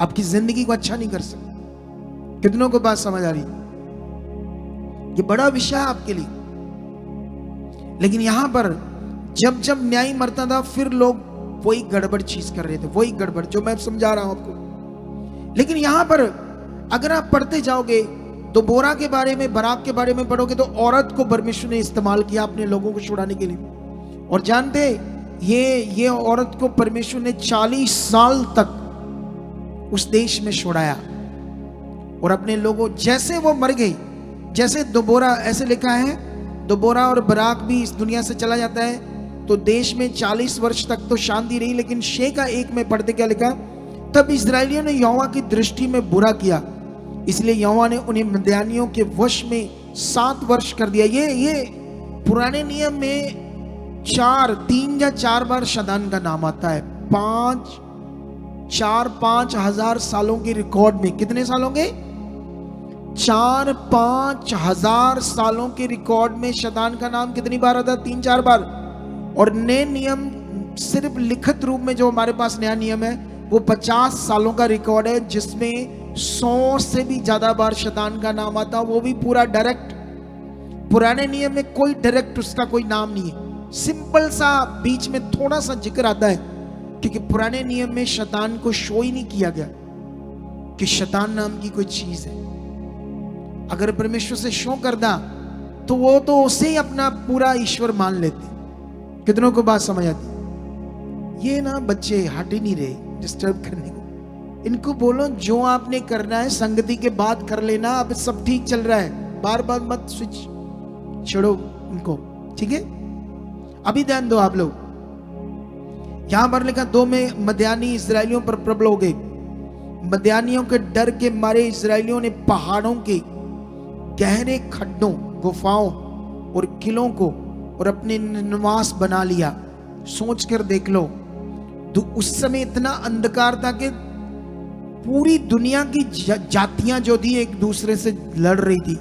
आपकी जिंदगी को अच्छा नहीं कर सकता। कितनों को बात समझ आ रही? ये बड़ा विषय है आपके लिए। लेकिन यहां पर जब जब न्याय मरता था, फिर लोग वही गड़बड़ चीज कर रहे थे, वही गड़बड़ जो मैं समझा रहा हूं आपको। लेकिन यहां पर अगर आप पढ़ते जाओगे, तो बोरा के बारे में, बराक के बारे में पढ़ोगे, तो औरत को परमेश्वर ने इस्तेमाल किया अपने लोगों को छुड़ाने के लिए। और जानते, ये औरत को परमेश्वर ने 40 साल तक उस देश में छुड़ाया। और अपने लोगों, जैसे वो मर गई, जैसे दोबोरा, ऐसे लिखा है, दोबोरा और बराक भी इस दुनिया से चला जाता है, तो देश में 40 वर्ष तक तो शांति रही। लेकिन 6:1 में पढ़ते क्या लिखा, तब इस्राएलियों ने यहोवा की दृष्टि में बुरा किया, इसलिए यहोवा ने उन्हें मिद्यानियों के वश में 7 वर्ष कर दिया। ये पुराने नियम में 3 या 4 बार शदान का नाम आता है। 4-5 हजार सालों के रिकॉर्ड में, कितने सालों के? 4-5 हजार सालों के रिकॉर्ड में शदान का नाम कितनी बार आता है? 3-4 बार। और नए नियम सिर्फ लिखित रूप में जो हमारे पास नया नियम है, वो 50 सालों का रिकॉर्ड है, जिसमें 100 से भी ज्यादा बार शैतान का नाम आता है, वो भी पूरा डायरेक्ट। पुराने नियम में कोई डायरेक्ट उसका कोई नाम नहीं है, सिंपल सा बीच में थोड़ा सा जिक्र आता है, क्योंकि पुराने नियम में शैतान को शो ही नहीं किया गया कि शैतान नाम की कोई चीज है। अगर परमेश्वर से शो करता तो वो तो उसे ही अपना पूरा ईश्वर मान लेते। कितनों को बात समझ आती? ये ना बच्चे हट ही नहीं रहे डिस्टर्ब करने को। इनको बोलो जो आपने करना है संगति के बाद कर लेना, अब सब ठीक चल रहा है, बार बार मत स्विच छोड़ो उनको, ठीक है। अभी ध्यान दो आप लोग, यहां पर लिखा 2 में मद्यानी इस्राएलियों पर प्रबल हो गए। मद्यानियों के डर के मारे इस्राएलियों ने पहाड़ों के गहरे खड्डों, गुफाओं और किलों को और अपने निवास बना लिया। सोच कर देख लो, तो उस समय इतना अंधकार था कि पूरी दुनिया की जातियां जो थी एक दूसरे से लड़ रही थी,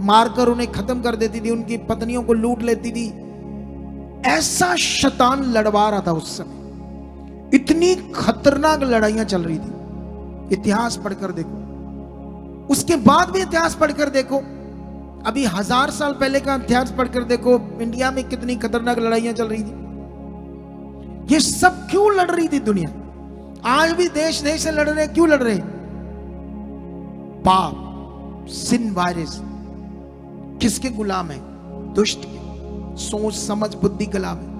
मारकर उन्हें खत्म कर देती थी, उनकी पत्नियों को लूट लेती थी। ऐसा शैतान लड़वा रहा था उस समय, इतनी खतरनाक लड़ाइयां चल रही थी। इतिहास पढ़कर देखो, उसके बाद भी इतिहास पढ़कर देखो, अभी 1000 साल पहले का इतिहास पढ़कर देखो, इंडिया में कितनी खतरनाक लड़ाइयां चल रही थी। ये सब क्यों लड़ रही थी दुनिया? आज भी देश देश से लड़ रहे, क्यों लड़ रहे? पाप, सिन वायरस किसके गुलाम है? दुष्ट के। सोच समझ बुद्धि गुलाम है।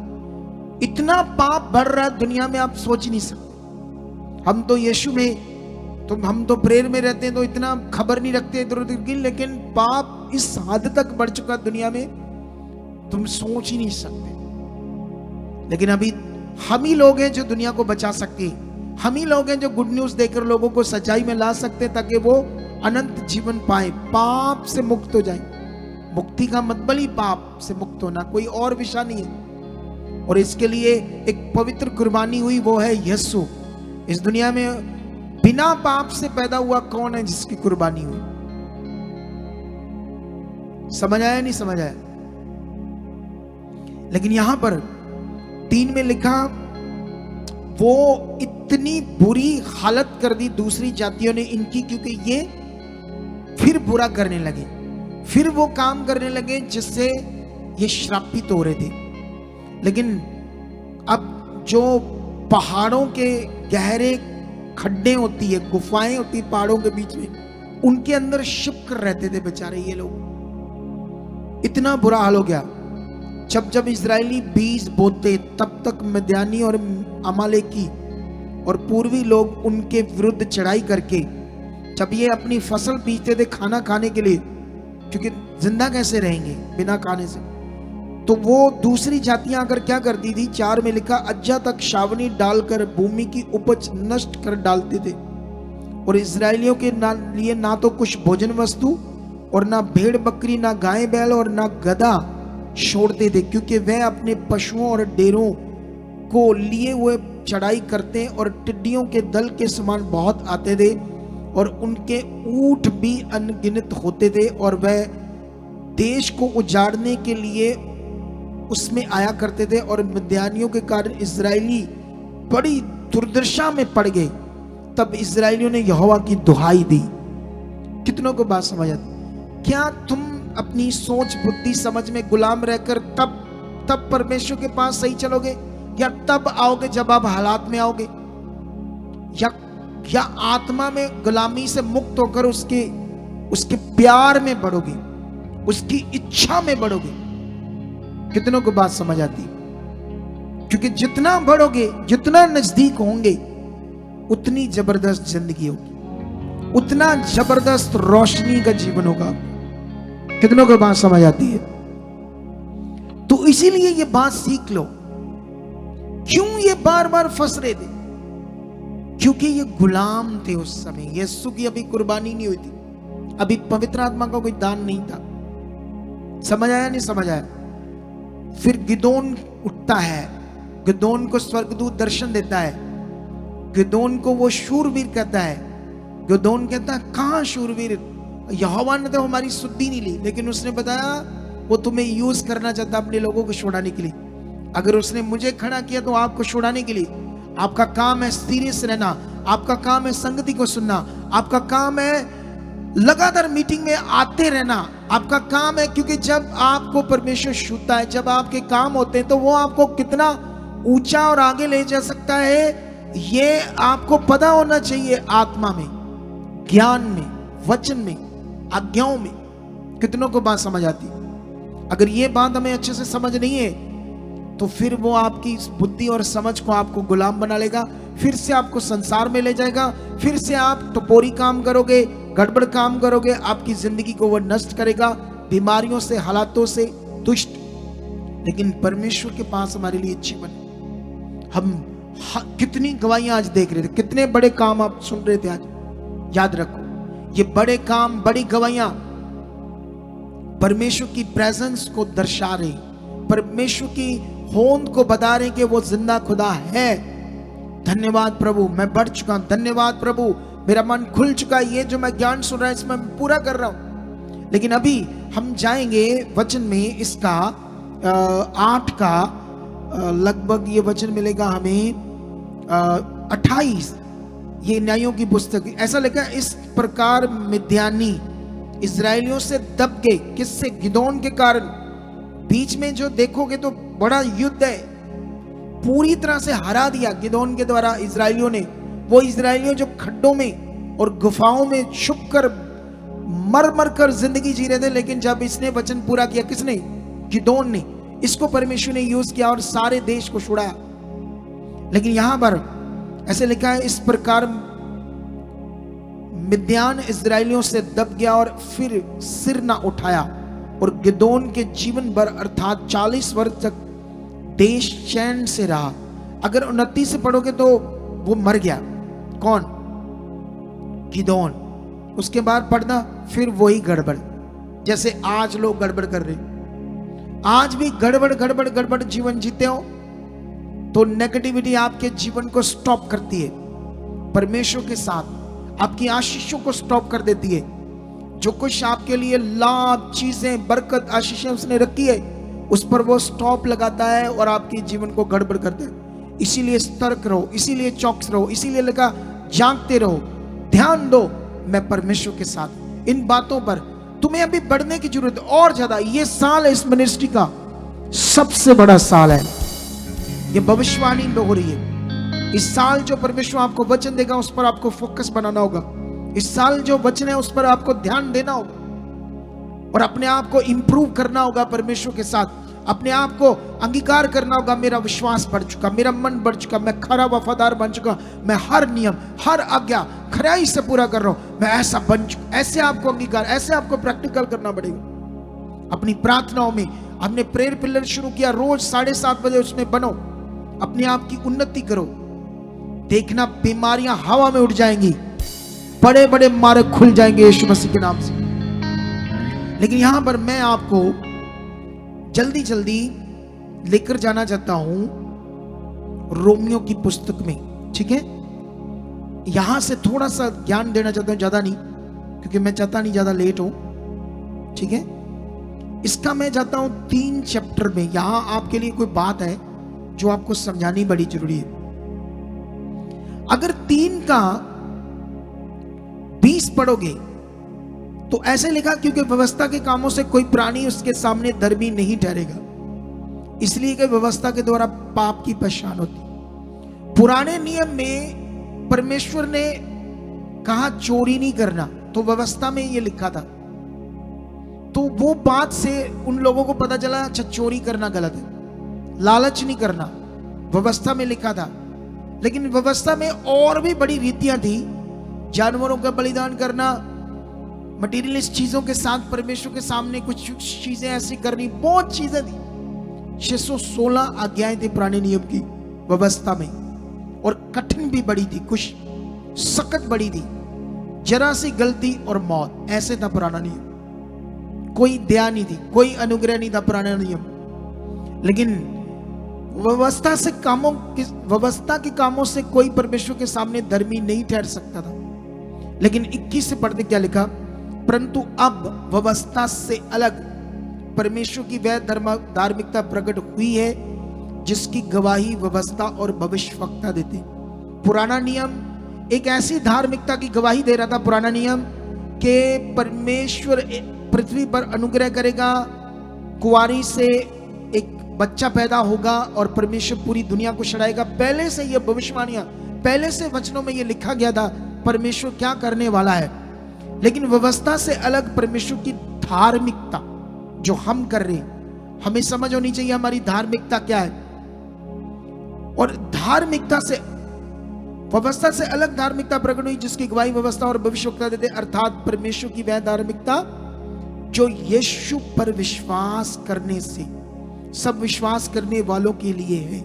इतना पाप बढ़ रहा है दुनिया में, आप सोच ही नहीं सकते। हम तो यीशु में, तो हम तो प्रेयर में रहते हैं, तो इतना खबर नहीं रखते इधर उधर की, लेकिन पाप इस हद तक बढ़ चुका दुनिया में, तुम सोच ही नहीं सकते। लेकिन अभी हम ही लोग हैं जो दुनिया को बचा सकते, हम ही लोग हैं जो गुड न्यूज देकर लोगों को सच्चाई में ला सकते, ताकि वो अनंत जीवन पाए, पाप से मुक्त हो जाए। मुक्ति का मतलब ही पाप से मुक्त होना, कोई और विषय नहीं है। और इसके लिए एक पवित्र कुर्बानी हुई, वो है यीशु। इस दुनिया में बिना पाप से पैदा हुआ कौन है जिसकी कुर्बानी हुई? समझ आया नहीं समझ आया? लेकिन यहां पर 3 में लिखा, वो इतनी बुरी हालत कर दी दूसरी जातियों ने इनकी, क्योंकि ये फिर बुरा करने लगे, फिर वो काम करने लगे जिससे ये श्रापित हो रहे थे। लेकिन अब जो पहाड़ों के गहरे खड्डे होती है, गुफाएं होती है पहाड़ों के बीच में, उनके अंदर छिप कर रहते थे बेचारे ये लोग। इतना बुरा हाल हो गया। जब जब इजरायली बीज बोते, तब तक मद्यानी और अमालेकी और पूर्वी लोग उनके विरुद्ध चढ़ाई करके, जब ये अपनी फसल बीजते थे खाना खाने के लिए, क्योंकि जिंदा कैसे रहेंगे बिना खाने से, तो वो दूसरी जातियां आकर क्या करती थी? 4 में लिखा, अज्जा तक छावनी डालकर भूमि की उपज नष्ट कर डालते थे, और इजरायलियों के लिए ना तो कुछ भोजन वस्तु और ना भेड़ बकरी, ना गाय बैल और ना गधा छोड़ते थे, क्योंकि वह अपने पशुओं और डेरों को लिए हुए चढ़ाई करते और टिड्डियों के दल के समान बहुत आते थे, और उनके ऊंट भी अनगिनत होते थे, और वह देश को उजाड़ने के लिए उसमें आया करते थे। और मद्यानियों के कारण इजरायली बड़ी दुर्दशा में पड़ गए। तब इजरायलियों ने यहोवा की दुहाई दी। कितनों को बात समझ आती? क्या तुम अपनी सोच बुद्धि समझ में गुलाम रहकर तब परमेश्वर के पास सही चलोगे, या तब आओगे जब आप हालात में आओगे, या आत्मा में गुलामी से मुक्त होकर उसके प्यार में बढ़ोगे, उसकी इच्छा में बढ़ोगे? कितनों को बात समझ आती? क्योंकि जितना बढ़ोगे, जितना नजदीक होंगे, उतनी जबरदस्त जिंदगी होगी, उतना जबरदस्त रोशनी का जीवन होगा। कितनों को बात समझ आती है? तो इसीलिए ये बात सीख लो। क्यों ये बार बार फंस रहे थे? क्योंकि ये गुलाम थे उस समय। यीशु की अभी कुर्बानी नहीं हुई थी, अभी पवित्र आत्मा का कोई दान नहीं था। समझ आया नहीं समझ आया? फिर गिदोन उठता है, गिदोन को स्वर्गदूत दर्शन देता है, गिदोन को वो शूरवीर कहता है। गिदोन कहता है, कहां शूरवीर? यहोवा ने तो हमारी सुधि नहीं ली, लेकिन उसने बताया वो तुम्हें यूज करना चाहता अपने लोगों को छुड़ाने के लिए। अगर उसने मुझे खड़ा किया तो आपको छुड़ाने के लिए। आपका काम है सीरियस रहना, आपका काम है संगति को सुनना, आपका काम है लगातार मीटिंग में आते रहना, आपका काम है, क्योंकि जब आपको परमेश्वर छूता है, जब आपके काम होते हैं, तो वो आपको कितना ऊंचा और आगे ले जा सकता है, ये आपको पता होना चाहिए। आत्मा में, ज्ञान में, वचन में, आज्ञाओं में। कितनों को बात समझ आती? अगर ये बात हमें अच्छे से समझ नहीं है, तो फिर वो आपकी बुद्धि और समझ को आपको गुलाम बना लेगा, फिर से आपको संसार में ले जाएगा, फिर से आप टपोरी काम करोगे, गड़बड़ काम करोगे, आपकी जिंदगी को वो नष्ट करेगा, बीमारियों से, हालातों से दुष्ट, लेकिन परमेश्वर के पास हमारे लिए जीवन है। हम कितनी गवाहियां आज देख रहे थे, कितने बड़े काम आप सुन रहे थे आज। याद रखो, ये बड़े काम, बड़ी गवाहियां परमेश्वर की प्रेजेंस को दर्शा रही, परमेश्वर की होंद को बता रहे कि वो जिंदा खुदा है। धन्यवाद प्रभु, मैं बढ़ चुका। धन्यवाद प्रभु, मेरा मन खुल चुका। ये जो मैं ज्ञान सुन रहा हूं इसमें मैं पूरा कर रहा हूं। लेकिन अभी हम जाएंगे वचन में, इसका 8 का लगभग ये वचन मिलेगा हमें 28। ये न्यायों की पुस्तक, ऐसा लिखा है, इस प्रकार मिद्यानी इजरायलियों से दब गए। किससे? गिदोन के कारण। बीच में जो देखोगे तो बड़ा युद्ध है, पूरी तरह से हरा दिया गिदोन के द्वारा इजरायलियों ने। वो इजरायलियों जो खड्डों में और गुफाओं में छुप कर मर मर कर जिंदगी जी रहे थे, लेकिन जब इसने वचन पूरा किया, किसने? गिदोन ने। इसको परमेश्वर ने यूज किया और सारे देश को छुड़ाया। लेकिन यहां पर ऐसे लिखा है, इस प्रकार मिद्यान इजरायलियों से दब गया और फिर सिर ना उठाया, और गिदोन के जीवन भर अर्थात 40 वर्ष तक देश चैन से रहा। अगर 29 से पढ़ोगे तो वो मर गया। कौन? गिदोन। उसके बाद पढ़ना, फिर वही गड़बड़, जैसे आज लोग गड़बड़ कर रहे। आज भी गड़बड़ गड़बड़ गड़बड़ जीवन जीते हो तो नेगेटिविटी आपके जीवन को स्टॉप करती है। परमेश्वर के साथ आपकी आशीषों को स्टॉप कर देती है। जो कुछ आपके लिए लाभ, चीजें, बरकत, आशीषें उसने रखी है, उस पर वो स्टॉप लगाता है और आपके जीवन को गड़बड़ करता है। इसीलिए सतर्क रहो, इसीलिए चौकस रहो, इसीलिए लगा जागते रहो, ध्यान दो, मैं परमेश्वर के साथ। इन बातों पर तुम्हें अभी बढ़ने की जरूरत है और ज्यादा। ये साल है इस मिनिस्ट्री का सबसे बड़ा साल है। ये भविष्यवाणी हो रही है। इस साल जो परमेश्वर आपको वचन देगा उस पर आपको फोकस बनाना होगा। इस साल जो वचन है उस पर आपको ध्यान देना होगा और अपने आप को इंप्रूव करना होगा परमेश्वर के साथ। अपने आप को अंगीकार करना होगा, मेरा विश्वास बढ़ चुका, मेरा मन बढ़ चुका, मैं खरा वफादार बन चुका, मैं हर नियम, हर आज्ञा खराई से पूरा कर रहा हूं, मैं ऐसा बन चुका। ऐसे आपको अंगीकार, ऐसे आपको प्रैक्टिकल करना पड़ेगा। अपनी प्रार्थनाओं में हमने प्रेयर पिलर शुरू किया, रोज 7:30 बजे उसमें बनो, अपने आप की उन्नति करो। देखना बीमारियां हवा में उड़ जाएंगी, बड़े बड़े मार्ग खुल जाएंगे यीशु मसीह के नाम से। लेकिन यहां पर मैं आपको जल्दी जल्दी लेकर जाना चाहता हूं रोमियो की पुस्तक में, ठीक है? यहां से थोड़ा सा ज्ञान देना चाहता हूं, ज्यादा नहीं, क्योंकि मैं चाहता नहीं ज्यादा लेट हो, ठीक है? इसका मैं चाहता हूं 3 चैप्टर में। यहां आपके लिए कोई बात है जो आपको समझानी बड़ी जरूरी है। अगर 3 का 20 पढ़ोगे तो ऐसे लिखा, क्योंकि व्यवस्था के कामों से कोई प्राणी उसके सामने धर्मी नहीं ठहरेगा, इसलिए कि व्यवस्था के द्वारा पाप की पहचान होती। पुराने नियम में परमेश्वर ने कहा चोरी नहीं करना, तो व्यवस्था में ये लिखा था। तो वो बात से उन लोगों को पता चला अच्छा चोरी करना गलत है, लालच नहीं करना, व्यवस्था में लिखा था। लेकिन व्यवस्था में और भी बड़ी रीतियां थी, जानवरों का बलिदान करना, मटीरियलिस्ट चीजों के साथ परमेश्वर के सामने कुछ चीजें ऐसी करनी, बहुत चीजें थी। 616 आज्ञाएं थी पुराने नियम की व्यवस्था में, और कठिन भी बड़ी थी, कुछ सख्त बड़ी थी। जरा सी गलती और मौत, ऐसे था पुराना नियम। कोई दया नहीं थी, कोई अनुग्रह नहीं था पुराना नियम। लेकिन व्यवस्था के कामों से कोई परमेश्वर के सामने धर्मी नहीं ठहर सकता था। लेकिन 21 से पढ़ते क्या लिखा, परंतु अब व्यवस्था से अलग परमेश्वर की वह धार्मिकता प्रकट हुई है जिसकी गवाही व्यवस्था और भविष्यवक्ता देते। पुराना नियम एक ऐसी धार्मिकता की गवाही दे रहा था, पुराना नियम, कि परमेश्वर पृथ्वी पर अनुग्रह करेगा, कुंवारी से एक बच्चा पैदा होगा और परमेश्वर पूरी दुनिया को छुड़ाएगा। पहले से ये भविष्यवाणियां, पहले से वचनों में ये लिखा गया था परमेश्वर क्या करने वाला है। लेकिन व्यवस्था से अलग परमेश्वर की धार्मिकता जो हम कर रहे हैं, हमें समझ होनी चाहिए हमारी धार्मिकता क्या है। और धार्मिकता से, व्यवस्था से अलग धार्मिकता प्रकट हुई जिसकी गवाही व्यवस्था और भविष्यवक्ता देते, अर्थात परमेश्वर की वह धार्मिकता जो यीशु पर विश्वास करने से सब विश्वास करने वालों के लिए है,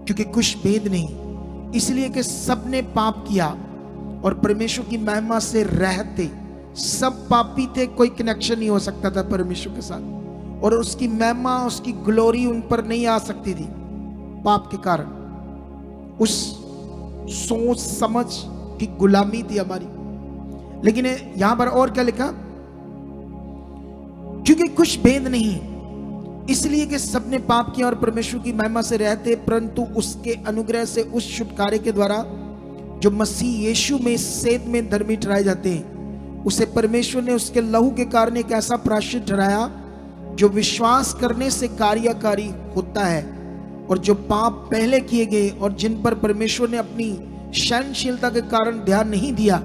क्योंकि कुछ भेद नहीं, इसलिए कि सबने पाप किया और परमेश्वर की महिमा से रहते सब पापी थे, कोई कनेक्शन नहीं हो सकता था परमेश्वर के साथ, और उसकी महिमा, उसकी ग्लोरी उन पर नहीं आ सकती थी पाप के कारण। उस सोच समझ की गुलामी थी हमारी। लेकिन यहां पर और क्या लिखा, क्योंकि कुछ भेद नहीं, इसलिए कि सबने पाप किया और परमेश्वर की महिमा से रहते, परंतु उसके अनुग्रह से उस छुटकारे के द्वारा जो मसीह यीशु में सेध में धर्मी ठहराए जाते हैं, उसे परमेश्वर ने उसके लहू के कारण एक ऐसा प्रायश्चित ठहराया जो विश्वास करने से कार्यकारी होता है, और जो पाप पहले किए गए और जिन पर परमेश्वर ने अपनी सहनशीलता के कारण ध्यान नहीं दिया,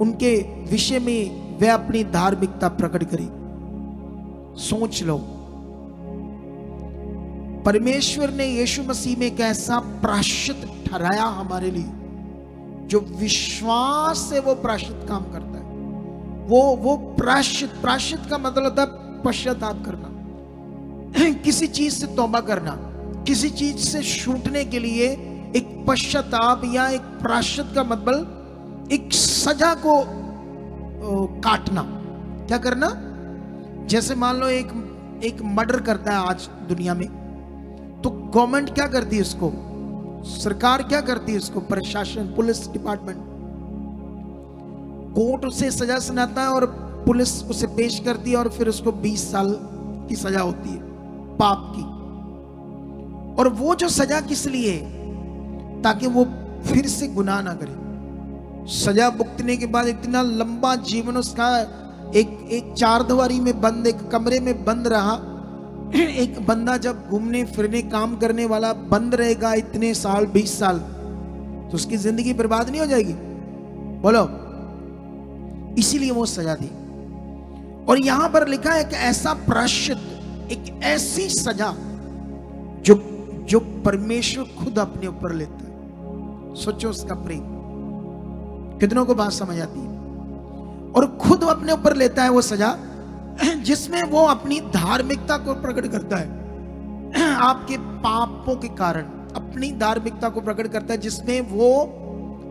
उनके विषय में वह अपनी धार्मिकता प्रकट करी। सोच लो, परमेश्वर ने यीशु मसीह में एक ऐसा प्रायश्चित ठहराया हमारे लिए, जो विश्वास से वो प्रायश्चित काम करता है। वो प्रायश्चित का मतलब होता है पश्चाताप करना, किसी चीज से तौबा करना, किसी चीज से छूटने के लिए एक पश्चाताप या एक प्रायश्चित का मतलब एक सजा को काटना। क्या करना? जैसे मान लो एक मर्डर करता है आज दुनिया में, तो गवर्नमेंट क्या करती है उसको, सरकार क्या करती है उसको, प्रशासन, पुलिस डिपार्टमेंट, कोर्ट उसे सजा सुनाता है और पुलिस उसे पेश करती है और फिर उसको 20 साल की सजा होती है पाप की। और वो जो सजा किस लिए? ताकि वो फिर से गुनाह ना करे। सजा भुगतने के बाद इतना लंबा जीवन उसका एक चारदीवारी में बंद, एक कमरे में बंद रहा। एक बंदा जब घूमने फिरने काम करने वाला बंद रहेगा इतने साल, 20 साल, तो उसकी जिंदगी बर्बाद नहीं हो जाएगी? बोलो। इसीलिए वो सजा दी। और यहां पर लिखा है कि ऐसा प्रायश्चित, एक ऐसी सजा जो परमेश्वर खुद अपने ऊपर लेता है। सोचो उसका प्रेम, कितनों को बात समझ आती है? और खुद अपने ऊपर लेता है वो सजा, जिसमें वो अपनी धार्मिकता को प्रकट करता है। आपके पापों के कारण अपनी धार्मिकता को प्रकट करता है, जिसमें वो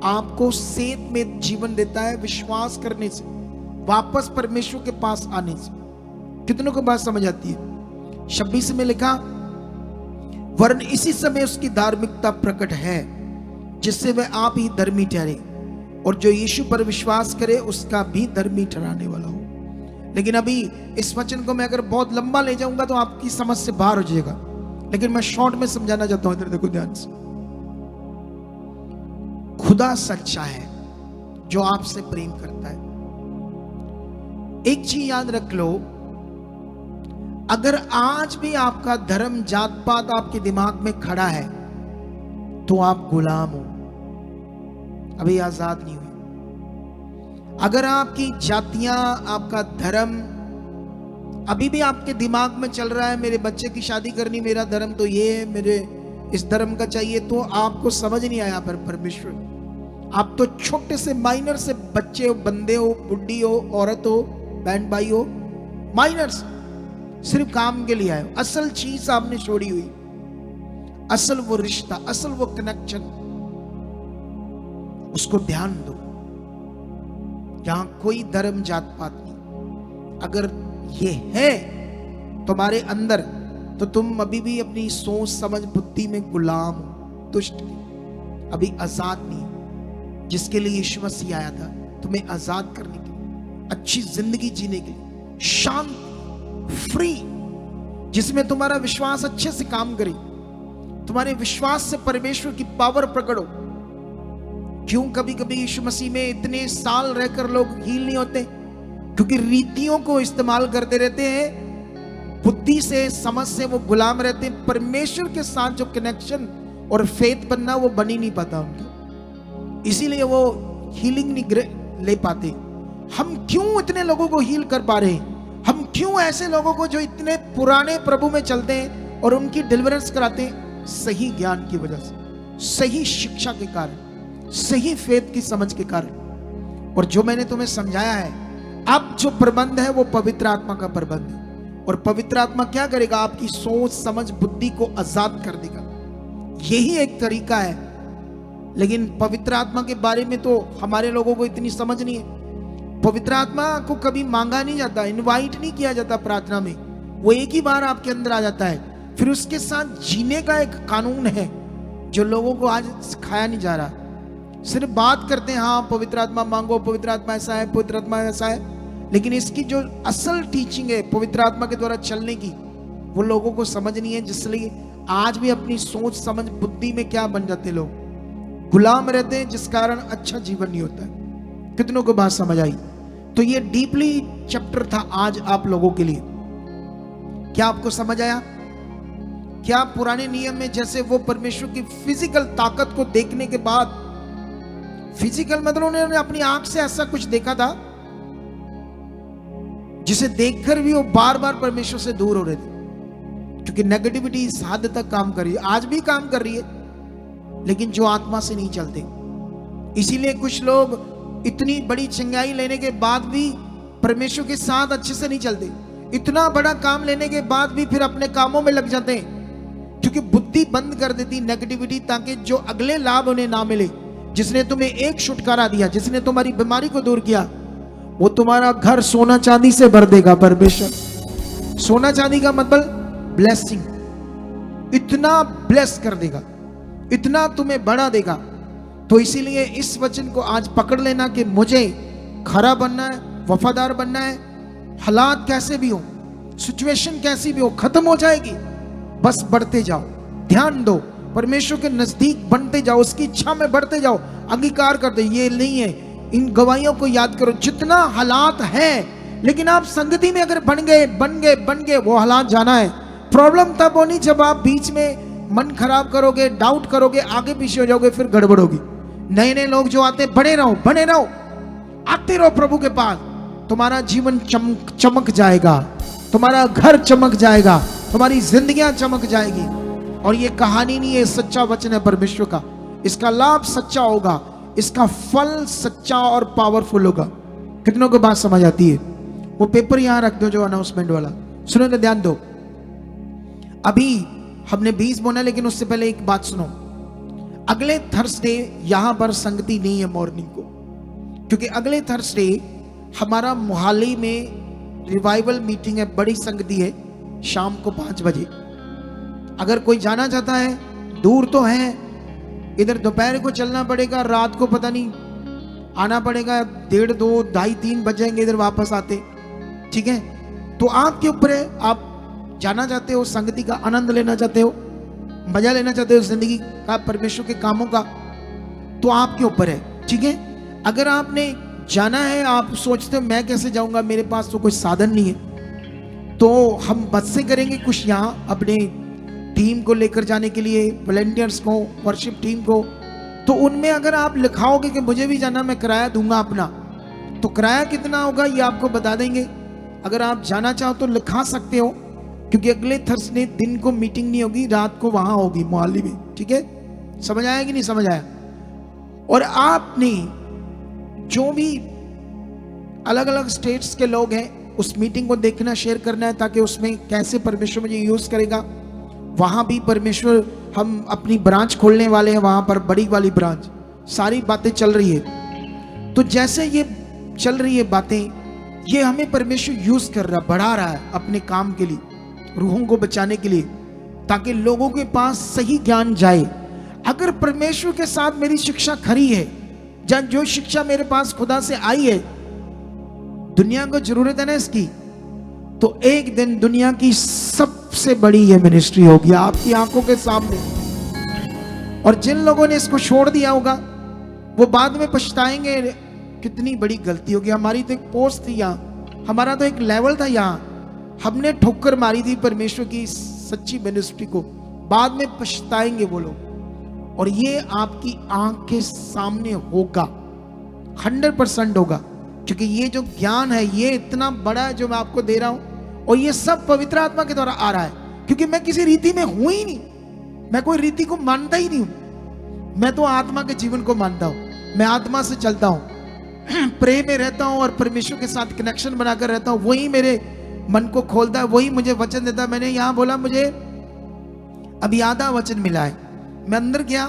आपको सेध में जीवन देता है, विश्वास करने से, वापस परमेश्वर के पास आने से। कितनों को बात समझ आती है? 26 में लिखा, वरन इसी समय उसकी धार्मिकता प्रकट है, जिससे वह आप ही धर्मी ठहरे और जो यीशु पर विश्वास करे उसका भी धर्मी ठहराने वाला हो। लेकिन अभी इस वचन को मैं अगर बहुत लंबा ले जाऊंगा तो आपकी समझ से बाहर हो जाएगा, लेकिन मैं शॉर्ट में समझाना चाहता हूं। इधर देखो ध्यान से। खुदा सच्चा है जो आपसे प्रेम करता है। एक चीज याद रख लो, अगर आज भी आपका धर्म, जात पात आपके दिमाग में खड़ा है तो आप गुलाम हो, अभी आजाद नहीं हुए। अगर आपकी जातियां, आपका धर्म अभी भी आपके दिमाग में चल रहा है, मेरे बच्चे की शादी करनी, मेरा धर्म तो ये है, मेरे इस धर्म का चाहिए, तो आपको समझ नहीं आया पर परमेश्वर। आप तो छोटे से माइनर से बच्चे हो, बंदे हो, बुढ़ी हो, औरत हो, बहन भाई हो, माइनर्स, सिर्फ काम के लिए आए हो। असल चीज आपने छोड़ी हुई, असल वो रिश्ता, असल वो कनेक्शन, उसको ध्यान दो। यहां कोई धर्म, जात पात नहीं। अगर ये है तुम्हारे अंदर, तो तुम अभी भी अपनी सोच समझ बुद्धि में गुलाम हो, दुष्ट, अभी आजाद नहीं। जिसके लिए यीशु मसीह आया था तुम्हें आजाद करने के लिए, अच्छी जिंदगी जीने के लिए, शांत, फ्री, जिसमें तुम्हारा विश्वास अच्छे से काम करे, तुम्हारे विश्वास से परमेश्वर की पावर प्रकट हो। क्यों कभी कभी यीशु मसीह में इतने साल रहकर लोग हील नहीं होते? क्योंकि रीतियों को इस्तेमाल करते रहते हैं, बुद्धि से, समझ से वो गुलाम रहते हैं। परमेश्वर के साथ जो कनेक्शन और फेथ बनना, वो बन ही नहीं पाता उनका, इसीलिए वो हीलिंग नहीं ले पाते। हम क्यों इतने लोगों को हील कर पा रहे हैं? हम क्यों ऐसे लोगों को जो इतने पुराने प्रभु में चलते हैं और उनकी डिलीवरेंस कराते हैं? सही ज्ञान की वजह से, सही शिक्षा के कारण, सही फेथ की समझ के कारण। और जो मैंने तुम्हें समझाया है, अब जो प्रबंध है वो पवित्र आत्मा का प्रबंध है, और पवित्र आत्मा क्या करेगा? आपकी सोच समझ बुद्धि को आजाद कर देगा। यही एक तरीका है। लेकिन पवित्र आत्मा के बारे में तो हमारे लोगों को इतनी समझ नहीं है। पवित्र आत्मा को कभी मांगा नहीं जाता, इनवाइट नहीं किया जाता प्रार्थना में। वो एक ही बार आपके अंदर आ जाता है। फिर उसके साथ जीने का एक कानून है जो लोगों को आज सिखाया नहीं जा रहा। सिर्फ बात करते हैं, हाँ पवित्र आत्मा मांगो, पवित्र आत्मा ऐसा है, पवित्र आत्मा ऐसा है, लेकिन इसकी जो असल टीचिंग है पवित्र आत्मा के द्वारा चलने की, वो लोगों को समझ नहीं है। जिसलिए आज भी अपनी सोच समझ बुद्धि में क्या बन जाते लोग, गुलाम रहते हैं, जिस कारण अच्छा जीवन नहीं होता है। कितनों को बात समझ आई? तो ये डीपली चैप्टर था आज आप लोगों के लिए। क्या आपको समझ आया? क्या पुराने नियम में जैसे वो परमेश्वर की फिजिकल ताकत को देखने के बाद, फिजिकल मतलब उन्होंने अपनी आंख से ऐसा कुछ देखा था जिसे देखकर भी वो बार बार परमेश्वर से दूर हो रहे थे, क्योंकि नेगेटिविटी इस हद तक काम कर रही है, आज भी काम कर रही है, लेकिन जो आत्मा से नहीं चलते। इसीलिए कुछ लोग इतनी बड़ी चंगाई लेने के बाद भी परमेश्वर के साथ अच्छे से नहीं चलते। इतना बड़ा काम लेने के बाद भी फिर अपने कामों में लग जाते हैं, क्योंकि बुद्धि बंद कर देती नेगेटिविटी, ताकि जो अगले लाभ उन्हें ना मिले। जिसने तुम्हें एक छुटकारा दिया, जिसने तुम्हारी बीमारी को दूर किया, वो तुम्हारा घर सोना चांदी से भर देगा परमेश्वर। सोना चांदी का मतलब ब्लेसिंग, इतना ब्लेस कर देगा, इतना तुम्हें बढ़ा देगा। तो इसीलिए इस वचन को आज पकड़ लेना कि मुझे खरा बनना है, वफादार बनना है। हालात कैसे भी हो, सिचुएशन कैसी भी हो, खत्म हो जाएगी, बस बढ़ते जाओ, ध्यान दो, परमेश्वर के नजदीक बनते जाओ, उसकी इच्छा में बढ़ते जाओ, अंगीकार कर दो। ये नहीं है, इन गवाहियों को याद करो। जितना हालात है, लेकिन आप संगति में अगर बन गए, वो हालात जाना है। प्रॉब्लम तब होनी जब आप बीच में मन खराब करोगे, डाउट करोगे, आगे पीछे हो जाओगे, फिर गड़बड़ होगी। नए नए लोग जो आते, बने रहो, आते रहो प्रभु के पास। तुम्हारा जीवन चमक जाएगा, तुम्हारा घर चमक जाएगा, तुम्हारी जिंदगियां चमक जाएगी। और ये कहानी नहीं है, सच्चा वचन है परमेश्वर का। इसका लाभ सच्चा होगा, इसका फल सच्चा और पावरफुल होगा। कितनों को बात समझ आती है? वो पेपर यहां रख दो जो अनाउंसमेंट वाला, सुनो तो ध्यान दो। अभी हमने 20 बोना, लेकिन उससे पहले एक बात सुनो। अगले थर्सडे यहां पर संगति नहीं है मॉर्निंग को, क्योंकि अगले थर्सडे हमारा मोहाली में रिवाइवल मीटिंग है, बड़ी संगति है, शाम को 5 बजे। अगर कोई जाना चाहता है, दूर तो है, इधर दोपहर को चलना पड़ेगा, रात को पता नहीं आना पड़ेगा, 1:30, 2, 2:30, 3 बज जाएंगे इधर वापस आते। ठीक है, तो आपके ऊपर है, आप जाना चाहते हो, संगति का आनंद लेना चाहते हो, मजा लेना चाहते हो जिंदगी का, परमेश्वर के कामों का, तो आपके ऊपर है। ठीक है, अगर आपने जाना है, आप सोचते हो मैं कैसे जाऊंगा, मेरे पास तो कोई साधन नहीं है, तो हम बस से करेंगे कुछ यहाँ अपने टीम को लेकर जाने के लिए, वॉलंटियर्स को, वर्शिप टीम को। तो उनमें अगर आप लिखाओगे कि मुझे भी जाना, मैं किराया दूंगा अपना, तो किराया कितना होगा ये आपको बता देंगे। अगर आप जाना चाहो तो लिखा सकते हो, क्योंकि अगले थर्सडे दिन को मीटिंग नहीं होगी, रात को वहां होगी मोहाली में। ठीक है, समझ आया कि नहीं समझ आया? और आपने जो भी अलग अलग स्टेट्स के लोग हैं, उस मीटिंग को देखना, शेयर करना है, ताकि उसमें कैसे परमेश्वर मुझे यूज करेगा। वहां भी परमेश्वर, हम अपनी ब्रांच खोलने वाले हैं वहां पर, बड़ी वाली ब्रांच, सारी बातें चल रही है। तो जैसे ये चल रही है बातें, ये हमें परमेश्वर यूज कर रहा, बढ़ा रहा है अपने काम के लिए, रूहों को बचाने के लिए, ताकि लोगों के पास सही ज्ञान जाए। अगर परमेश्वर के साथ मेरी शिक्षा खरी है, जो शिक्षा मेरे पास खुदा से आई है, दुनिया को जरूरत है ना इसकी, तो एक दिन दुनिया की सबसे बड़ी ये मिनिस्ट्री होगी आपकी आंखों के सामने। और जिन लोगों ने इसको छोड़ दिया होगा, वो बाद में पछताएंगे, कितनी बड़ी गलती होगी। हमारी तो एक पोस्ट थी यहाँ, हमारा तो एक लेवल था यहाँ, हमने ठोकर मारी थी परमेश्वर की सच्ची मिनिस्ट्री को, बाद में पछताएंगे वो लोग। और ये आपकी आंख के सामने होगा, 100% होगा, क्योंकि ये जो ज्ञान है ये इतना बड़ा है जो मैं आपको दे रहा हूं, और ये सब पवित्र आत्मा के द्वारा आ रहा है। क्योंकि मैं किसी रीति में हूं ही नहीं, मैं कोई रीति को मानता ही नहीं हूं, मैं तो आत्मा के जीवन को मानता हूं, मैं आत्मा से चलता हूं। प्रे में रहता हूं और परमेश्वर के साथ कनेक्शन बनाकर रहता हूं, वही मेरे मन को खोलता है, वही मुझे वचन देता है। मैंने यहां बोला मुझे अभी आधा वचन मिला है, मैं अंदर गया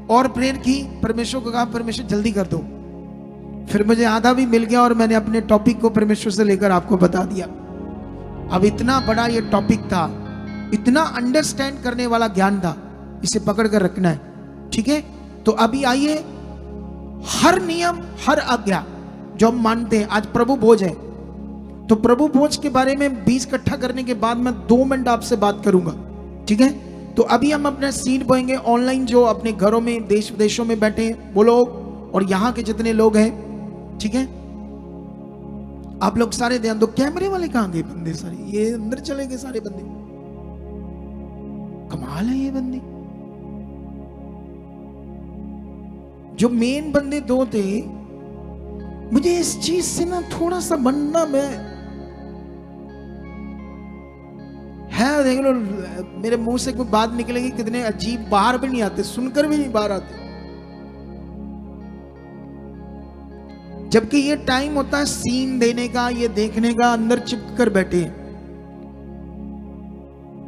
और प्रेयर की, परमेश्वर को कहा परमेश्वर जल्दी कर दो, फिर मुझे आधा भी मिल गया और मैंने अपने टॉपिक को परमेश्वर से लेकर आपको बता दिया। अब इतना बड़ा ये टॉपिक था, इतना अंडरस्टैंड करने वाला ज्ञान था, इसे पकड़ कर रखना है, ठीक है। तो अभी आइए, हर नियम हर आज्ञा जो हम मानते हैं, आज प्रभु भोज है, तो प्रभु भोज के बारे में 20 इकट्ठा करने के बाद मैं 2 मिनट आपसे बात करूंगा, ठीक है। तो अभी हम अपना सीन बोएंगे। ऑनलाइन जो अपने घरों में देश विदेशों में बैठे हैं वो लोग और यहाँ के जितने लोग हैं, ठीक है, आप लोग सारे ध्यान दो। कैमरे वाले कहां गए बंदे सारे, ये अंदर चले गए सारे बंदे, कमाल है ये बंदे। जो मेन बंदे 2 थे, मुझे इस चीज से ना थोड़ा सा बनना में है, देख लो मेरे मुंह से कोई बात निकलेगी, कितने अजीब, बाहर भी नहीं आते, सुनकर भी नहीं बाहर आते। जबकि ये टाइम होता है सीन देने का, ये देखने का, अंदर चिपक कर बैठे।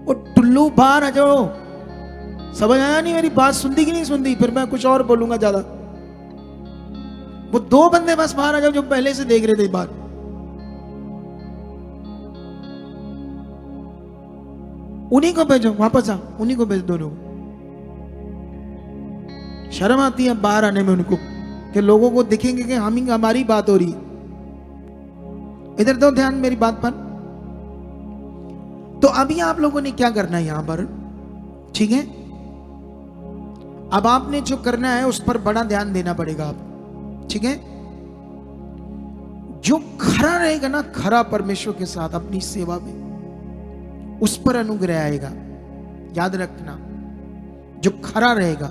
वो टुल्लू बाहर आ जाओ, समझ आया नहीं मेरी बात, सुनती कि नहीं सुनती, फिर मैं कुछ और बोलूंगा ज्यादा। वो 2 बंदे बस बाहर आ जाओ जो पहले से देख रहे थे बात। उन्हीं को भेजो, वापस आ, उन्हीं को भेज दो। लोग शर्म आती है बाहर आने में उनको, कि लोगों को दिखेंगे कि हमारी बात हो रही है। इधर दो ध्यान मेरी बात पर। तो अभी आप लोगों ने क्या करना है यहां पर, ठीक है। अब आपने जो करना है उस पर बड़ा ध्यान देना पड़ेगा आपको, ठीक है। जो खरा रहेगा ना, खरा परमेश्वर के साथ अपनी सेवा में, उस पर अनुग्रह आएगा, याद रखना। जो खरा रहेगा,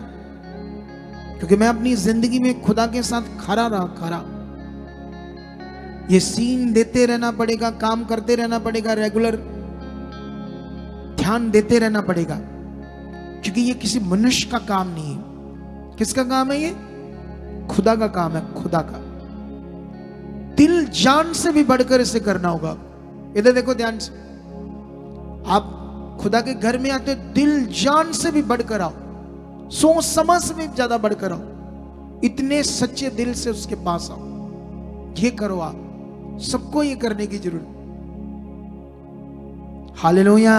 क्योंकि मैं अपनी जिंदगी में खुदा के साथ खरा रहा, खरा। ये सीन देते रहना पड़ेगा, काम करते रहना पड़ेगा, रेगुलर ध्यान देते रहना पड़ेगा, क्योंकि ये किसी मनुष्य का काम नहीं है। किसका काम है ये? खुदा का काम है, खुदा का। दिल जान से भी बढ़कर इसे करना होगा। इधर देखो ध्यान से, आप खुदा के घर में आते दिल जान से भी बढ़कर आओ, सोच समझ से भी ज्यादा बढ़कर आओ, इतने सच्चे दिल से उसके पास आओ। ये करो, आप सबको ये करने की जरूरत। हालेलुया।